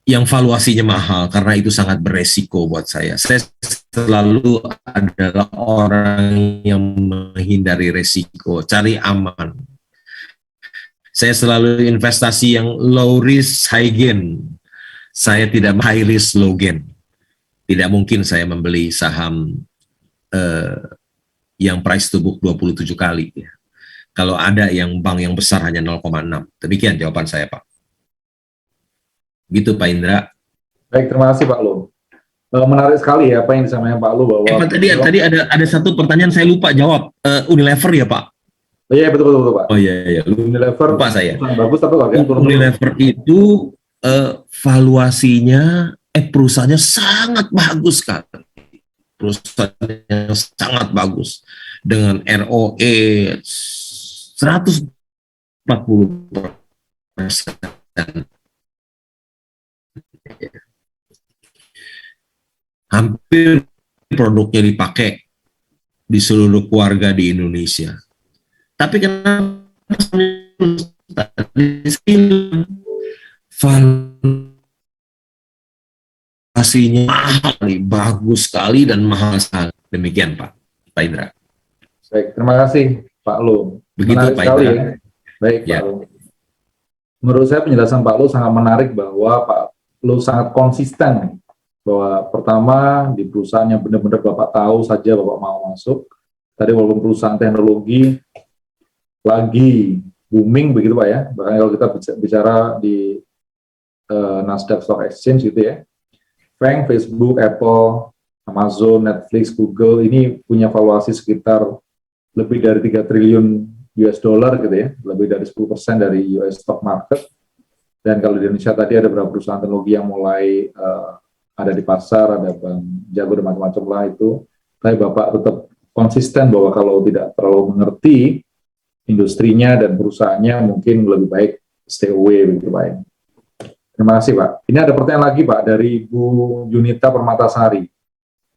yang valuasinya mahal, karena itu sangat beresiko buat saya. Saya selalu adalah orang yang menghindari resiko, cari aman. Saya selalu investasi yang low risk, high gain. Saya tidak high risk, low gain. Tidak mungkin saya membeli saham yang price to book 27 kali. Kalau ada yang bank yang besar hanya 0,6. Demikian jawaban saya, Pak. Gitu Pak Indra. Baik, terima kasih Pak Lu. Menarik sekali ya apa yang disampaikan Pak Lu bahwa Pak, tadi ada satu pertanyaan saya lupa jawab. Unilever ya Pak? Oh iya betul Pak. Oh iya Unilever lupa saya. Bagus tapi harganya turun. Unilever itu valuasinya perusahaannya sangat bagus kan. Perusahaannya sangat bagus dengan ROE 140%. Hampir produknya dipakai di seluruh keluarga di Indonesia. Tapi kenapa valuasinya mahal, bagus sekali dan mahal sekali. Demikian Pak Indra. Baik, terima kasih Pak Lu. Begitu menarik Pak sekali Indra. Ya. Baik ya. Pak Lu. Menurut saya penjelasan Pak Lu sangat menarik bahwa Pak Lu sangat konsisten bahwa pertama di perusahaan yang benar-benar Bapak tahu saja Bapak mau masuk. Tadi walaupun perusahaan teknologi lagi booming begitu Pak ya, bahkan kalau kita bicara di Nasdaq Stock Exchange gitu ya, Bank, Facebook, Apple, Amazon, Netflix, Google ini punya valuasi sekitar lebih dari 3 triliun US dollar gitu ya, lebih dari 10% dari US stock market. Dan kalau di Indonesia tadi ada beberapa perusahaan teknologi yang mulai ada di pasar, ada Bang Jago dan macam-macam lah itu. Tapi Bapak tetap konsisten bahwa kalau tidak terlalu mengerti industrinya dan perusahaannya mungkin lebih baik stay away begitu Pak. Terima kasih Pak. Ini ada pertanyaan lagi Pak dari Ibu Yunita Permatasari.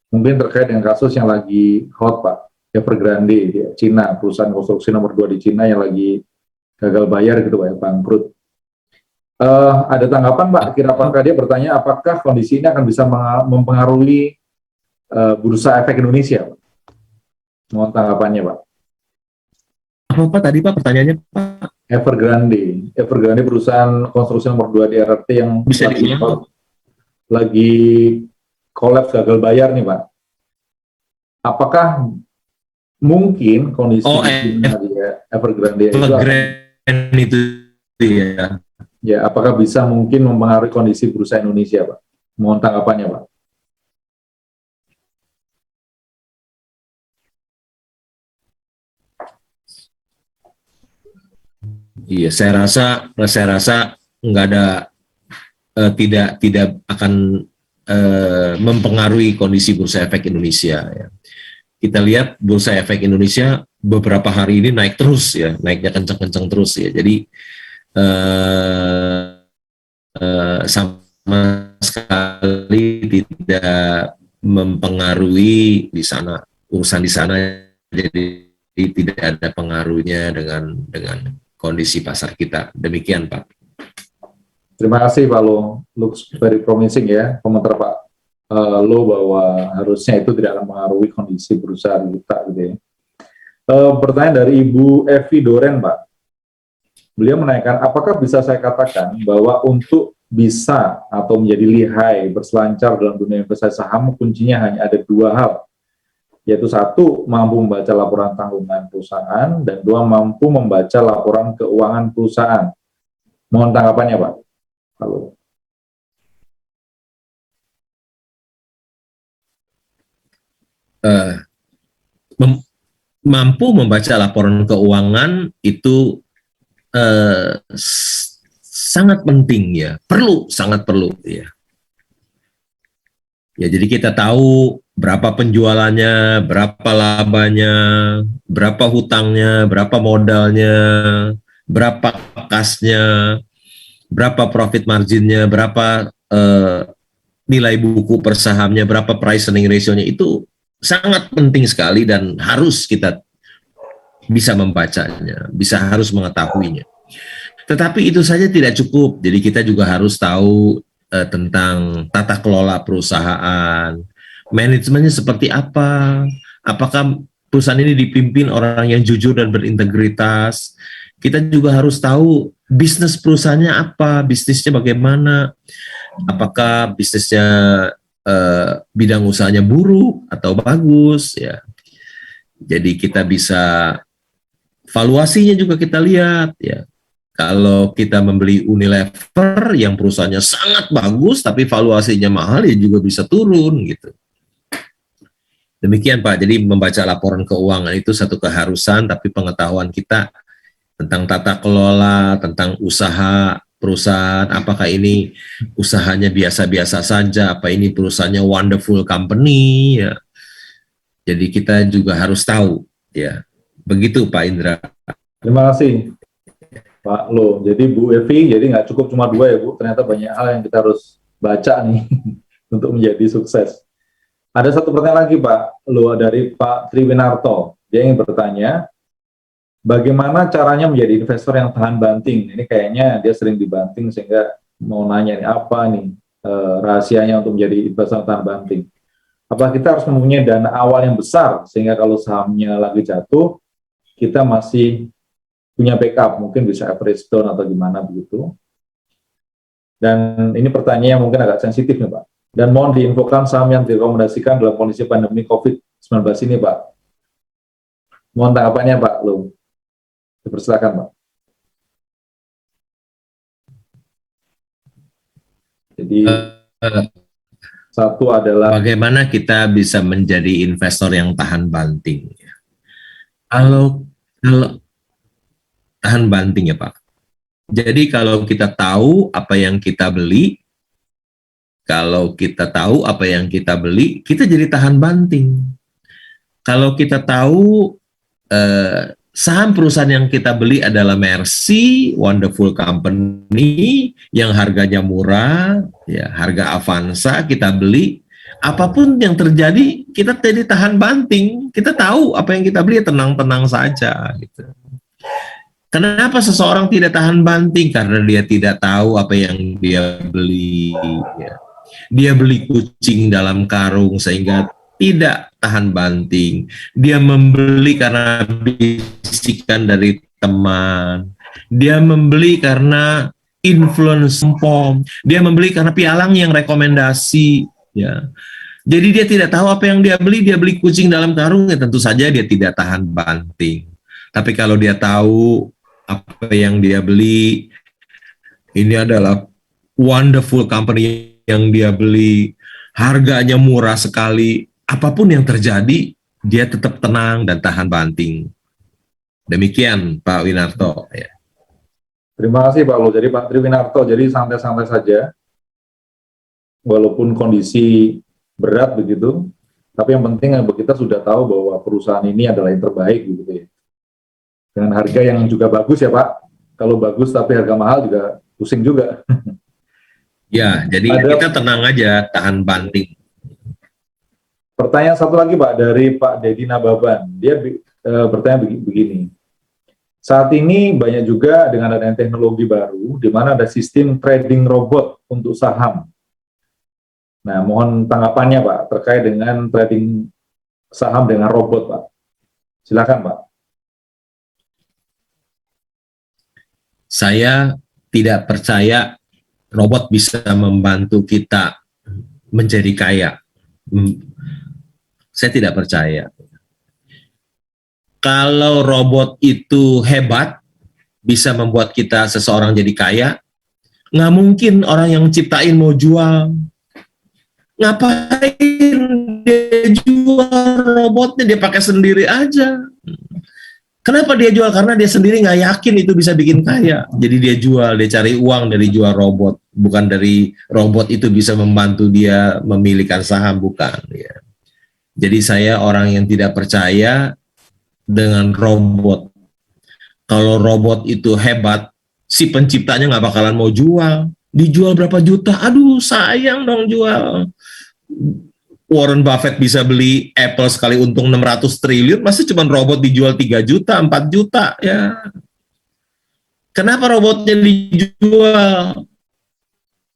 Mungkin terkait dengan kasus yang lagi hot Pak, Evergrande di Cina, perusahaan konstruksi nomor 2 di Cina yang lagi gagal bayar gitu Pak ya, bangkrut. Ada tanggapan Pak, apakah dia bertanya apakah kondisi ini akan bisa mempengaruhi bursa efek Indonesia Pak? Mohon tanggapannya Pak. Apa tadi Pak pertanyaannya Pak? Evergrande perusahaan konstruksi nomor 2 di RRT yang bisa lagi kolaps gagal bayar nih Pak. Apakah mungkin kondisi Evergrande itu ya. Ya, apakah bisa mungkin mempengaruhi kondisi bursa Indonesia, Pak? Mohon tanggapannya, Pak. Iya, saya rasa nggak ada tidak akan mempengaruhi kondisi bursa efek Indonesia. Ya. Kita lihat bursa efek Indonesia beberapa hari ini naik terus ya, naiknya kencang-kencang terus ya. Jadi sama sekali tidak mempengaruhi di sana urusan di sana, jadi tidak ada pengaruhnya dengan kondisi pasar kita. Demikian Pak. Terima kasih Pak Lo. Looks very promising ya komentar Pak Lo bahwa harusnya itu tidak akan mengaruhi kondisi perusahaan kita gitu ya. Pertanyaan dari Ibu Evi Doren Pak. Beliau menanyakan, apakah bisa saya katakan bahwa untuk bisa atau menjadi lihai berselancar dalam dunia investasi saham, kuncinya hanya ada 2 hal, yaitu 1, mampu membaca laporan tanggungan perusahaan, dan 2, mampu membaca laporan keuangan perusahaan. Mohon tanggapannya Pak. Halo. eh, mem- mampu membaca laporan keuangan itu sangat penting ya, sangat perlu ya. Ya, jadi kita tahu berapa penjualannya, berapa labanya, berapa hutangnya, berapa modalnya, berapa kasnya, berapa profit marginnya, berapa nilai buku per sahamnya, berapa price earning ratio-nya, itu sangat penting sekali dan harus kita bisa membacanya, harus mengetahuinya. Tetapi itu saja tidak cukup, jadi kita juga harus tahu tentang tata kelola perusahaan, manajemennya seperti apa, apakah perusahaan ini dipimpin orang yang jujur dan berintegritas. Kita juga harus tahu bisnis perusahaannya apa, bisnisnya bagaimana, apakah bisnisnya bidang usahanya buruk atau bagus ya. Jadi kita bisa valuasinya juga kita lihat ya. Kalau kita membeli Unilever yang perusahaannya sangat bagus tapi valuasinya mahal, ya juga bisa turun gitu. Demikian Pak, jadi membaca laporan keuangan itu satu keharusan, tapi pengetahuan kita tentang tata kelola, tentang usaha perusahaan, apakah ini usahanya biasa-biasa saja, apa ini perusahaannya wonderful company ya. Jadi kita juga harus tahu ya. Begitu Pak Indra. Terima kasih Pak Lo. Jadi Bu Evi, jadi nggak cukup cuma 2 ya Bu, ternyata banyak hal yang kita harus baca nih untuk menjadi sukses. Ada satu pertanyaan lagi Pak Lo dari Pak Triwinarto. Dia ingin bertanya, bagaimana caranya menjadi investor yang tahan banting? Ini kayaknya dia sering dibanting sehingga mau nanya nih, apa nih rahasianya untuk menjadi investor yang tahan banting? Apa kita harus mempunyai dana awal yang besar sehingga kalau sahamnya lagi jatuh, kita masih punya backup, mungkin bisa average down atau gimana begitu. Dan ini pertanyaan yang mungkin agak sensitif nih Pak. Dan mohon diinfokan saham yang direkomendasikan dalam kondisi pandemi COVID-19 ini Pak. Mohon tanggapannya Pak Lo. Dipersilakan Pak. Jadi satu adalah bagaimana kita bisa menjadi investor yang tahan banting. Kalau tahan banting ya Pak. Jadi kalau kita tahu apa yang kita beli, kita jadi tahan banting. Kalau kita tahu saham perusahaan yang kita beli adalah Mercy, wonderful company, yang harganya murah, ya harga Avanza kita beli, apapun yang terjadi kita jadi tahan banting. Kita tahu apa yang kita beli, tenang-tenang saja gitu. Kenapa seseorang tidak tahan banting? Karena dia tidak tahu apa yang dia beli. Ya. Dia beli kucing dalam karung sehingga tidak tahan banting. Dia membeli karena bisikan dari teman. Dia membeli karena influence pom. Dia membeli karena pialang yang rekomendasi. Ya. Jadi dia tidak tahu apa yang dia beli kucing dalam karung, ya tentu saja dia tidak tahan banting. Tapi kalau dia tahu apa yang dia beli, ini adalah wonderful company yang dia beli, harganya murah sekali, apapun yang terjadi, dia tetap tenang dan tahan banting. Demikian Pak Winarto. Ya. Terima kasih Pak Lo. Jadi Pak Triwinarto, jadi santai-santai saja, walaupun kondisi berat begitu, tapi yang penting kita sudah tahu bahwa perusahaan ini adalah yang terbaik gitu ya. Dengan harga yang juga bagus ya Pak. Kalau bagus tapi harga mahal juga pusing juga. Ya, jadi kita tenang aja, tahan banting. Pertanyaan satu lagi Pak dari Pak Dedi Nababan. Dia bertanya begini. Saat ini banyak juga dengan adanya teknologi baru, di mana ada sistem trading robot untuk saham. Nah, mohon tanggapannya Pak terkait dengan trading saham dengan robot Pak. Silakan Pak. Saya tidak percaya robot bisa membantu kita menjadi kaya. Saya tidak percaya. Kalau robot itu hebat, bisa membuat kita seseorang jadi kaya, nggak mungkin orang yang ciptain mau jual. Ngapain dia jual robotnya, dia pakai sendiri aja. Kenapa dia jual? Karena dia sendiri nggak yakin itu bisa bikin kaya. Jadi dia jual, dia cari uang dari jual robot. Bukan dari robot itu bisa membantu dia memilihkan saham, bukan. Ya. Jadi saya orang yang tidak percaya dengan robot. Kalau robot itu hebat, si penciptanya nggak bakalan mau jual. Dijual berapa juta? Aduh, sayang dong jual. Warren Buffett bisa beli Apple sekali untung 600 triliun, masa cuma robot dijual 3 juta, 4 juta, ya. Kenapa robotnya dijual?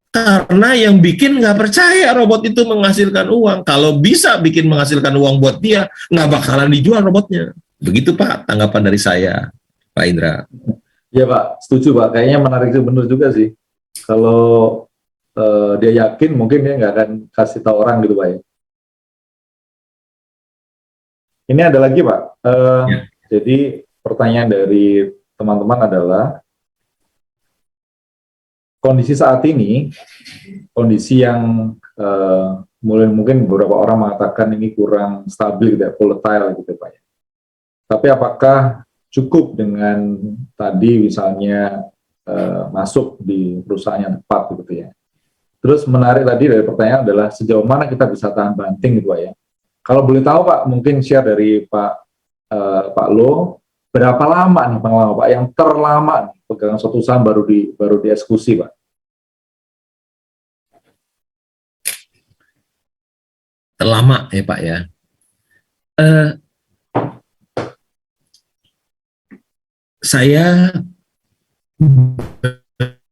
Karena yang bikin nggak percaya robot itu menghasilkan uang. Kalau bisa bikin menghasilkan uang buat dia, nggak bakalan dijual robotnya. Begitu Pak, tanggapan dari saya, Pak Indra. Ya Pak, setuju Pak. Kayaknya menarik benar juga sih. Kalau dia yakin, mungkin dia nggak akan kasih tahu orang gitu Pak ya. Ini ada lagi Pak. Ya. Jadi pertanyaan dari teman-teman adalah kondisi saat ini, kondisi yang mulai mungkin beberapa orang mengatakan ini kurang stabil, gitu ya, volatile gitu Pak ya. Tapi apakah cukup dengan tadi misalnya masuk di perusahaan yang tepat gitu ya. Terus menarik tadi dari pertanyaan adalah sejauh mana kita bisa tahan banting gitu Pak ya. Kalau boleh tahu Pak, mungkin share dari Pak Lo, berapa lama nih pengalaman Pak yang terlama nih, pegangan suatu saham baru dieksekusi Pak? Terlama ya Pak ya. Saya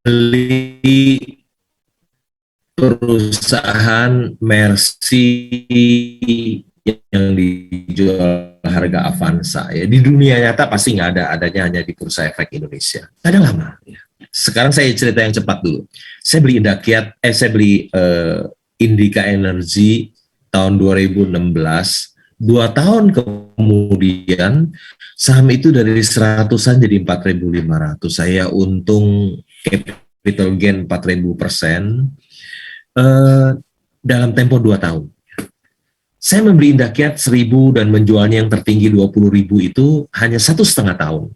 beli perusahaan Mercy yang dijual harga Avanza ya. Di dunia nyata pasti nggak ada, adanya hanya di Bursa Efek Indonesia. Kadang lama ya. Sekarang saya cerita yang cepat dulu. Saya beli Indika Energy tahun 2016. 2 tahun kemudian saham itu dari 100-an jadi 4.500. Saya untung capital gain 4.000% dalam tempo 2 tahun. Saya membeli Indakiat 1.000 dan menjualnya yang tertinggi 20.000 itu hanya 1,5 tahun.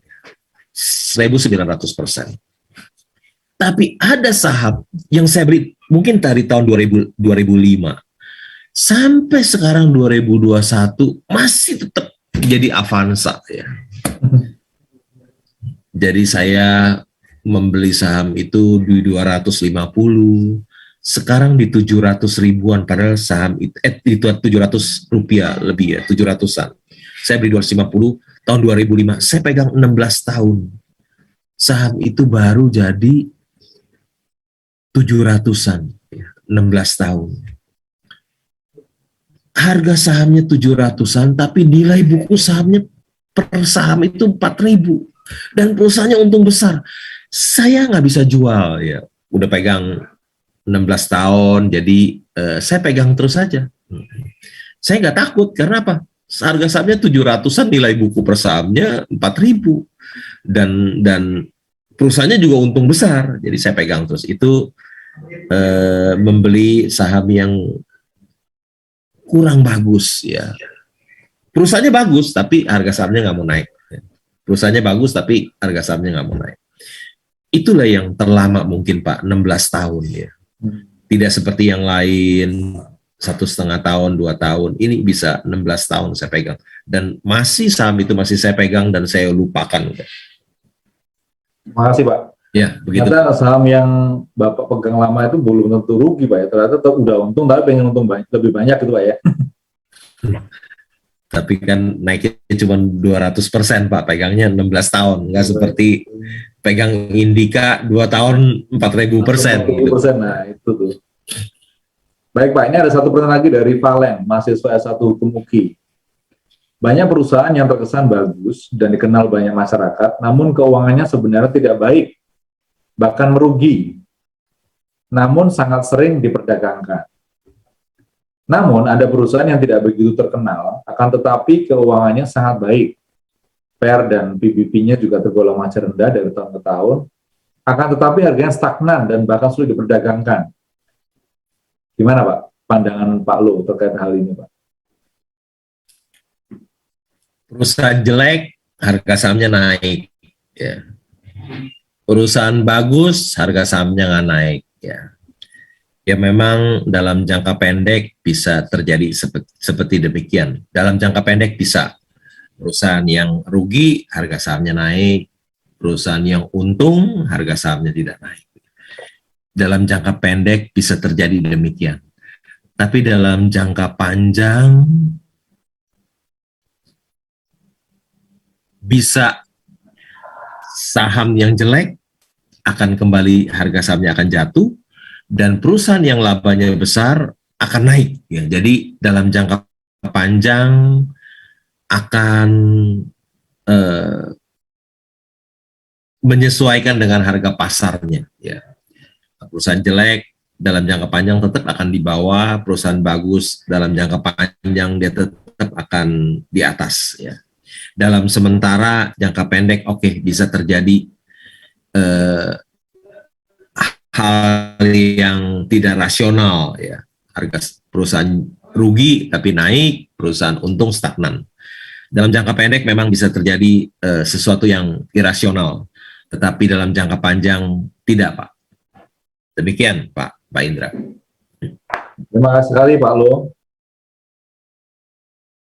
1.900%. Tapi ada saham yang saya beli mungkin dari tahun 2005 sampai sekarang 2021 masih tetap jadi Avanza ya. Jadi saya membeli saham itu di 250, sekarang di 700 ribuan, padahal saham itu di 700 rupiah lebih ya, 700-an. Saya beli 250 tahun 2005, saya pegang 16 tahun. Saham itu baru jadi 700-an, 16 tahun. Harga sahamnya 700-an, tapi nilai buku sahamnya per saham itu 4.000 dan perusahaannya untung besar. Saya nggak bisa jual ya, udah pegang 16 tahun, jadi saya pegang terus saja. Saya nggak takut, karena apa? Harga sahamnya 700-an, nilai buku per sahamnya 4.000 dan perusahaannya juga untung besar, jadi saya pegang terus. Itu membeli saham yang kurang bagus ya. Perusahaannya bagus tapi harga sahamnya nggak mau naik. Perusahaannya bagus tapi harga sahamnya nggak mau naik. Itulah yang terlama mungkin Pak, 16 tahun ya. Tidak seperti yang lain 1,5 tahun, 2 tahun. Ini bisa 16 tahun saya pegang. Dan masih saham itu masih saya pegang dan saya lupakan. Terima kasih Pak. Ya, begitu. Ternyata saham yang Bapak pegang lama itu belum tentu rugi Pak ya. Ternyata udah untung, tapi pengen untung lebih banyak gitu Pak ya. Tapi kan naiknya cuma 200% Pak, pegangnya 16 tahun. Nggak seperti pegang Indika 2 tahun 4.000%. 40%, gitu. Nah itu tuh. Baik Pak, ini ada satu pertanyaan lagi dari Valen, mahasiswa S1 Hukum UGI. Banyak perusahaan yang terkesan bagus dan dikenal banyak masyarakat, namun keuangannya sebenarnya tidak baik, bahkan merugi, namun sangat sering diperdagangkan. Namun ada perusahaan yang tidak begitu terkenal, akan tetapi keuangannya sangat baik. PER dan PBB-nya juga tergolong masih rendah dari tahun ke tahun, akan tetapi harganya stagnan dan bahkan sulit diperdagangkan. Gimana Pak pandangan Pak Lo terkait hal ini Pak? Perusahaan jelek, harga sahamnya naik. Ya. Perusahaan bagus, harga sahamnya nggak naik. Ya. Ya memang dalam jangka pendek bisa terjadi seperti demikian. Dalam jangka pendek bisa. Perusahaan yang rugi, harga sahamnya naik. Perusahaan yang untung, harga sahamnya tidak naik. Dalam jangka pendek bisa terjadi demikian. Tapi dalam jangka panjang bisa saham yang jelek akan kembali, harga sahamnya akan jatuh, dan perusahaan yang labanya besar akan naik. Ya, jadi dalam jangka panjang akan menyesuaikan dengan harga pasarnya. Ya. Perusahaan jelek dalam jangka panjang tetap akan di bawah, perusahaan bagus dalam jangka panjang dia tetap akan di atas. Ya. Dalam sementara jangka pendek, oke, bisa terjadi hal yang tidak rasional, ya. Harga perusahaan rugi tapi naik, perusahaan untung stagnan. Dalam jangka pendek memang bisa terjadi sesuatu yang irasional, tetapi dalam jangka panjang tidak, Pak. Demikian, Pak Indra. Terima kasih sekali Pak Lo.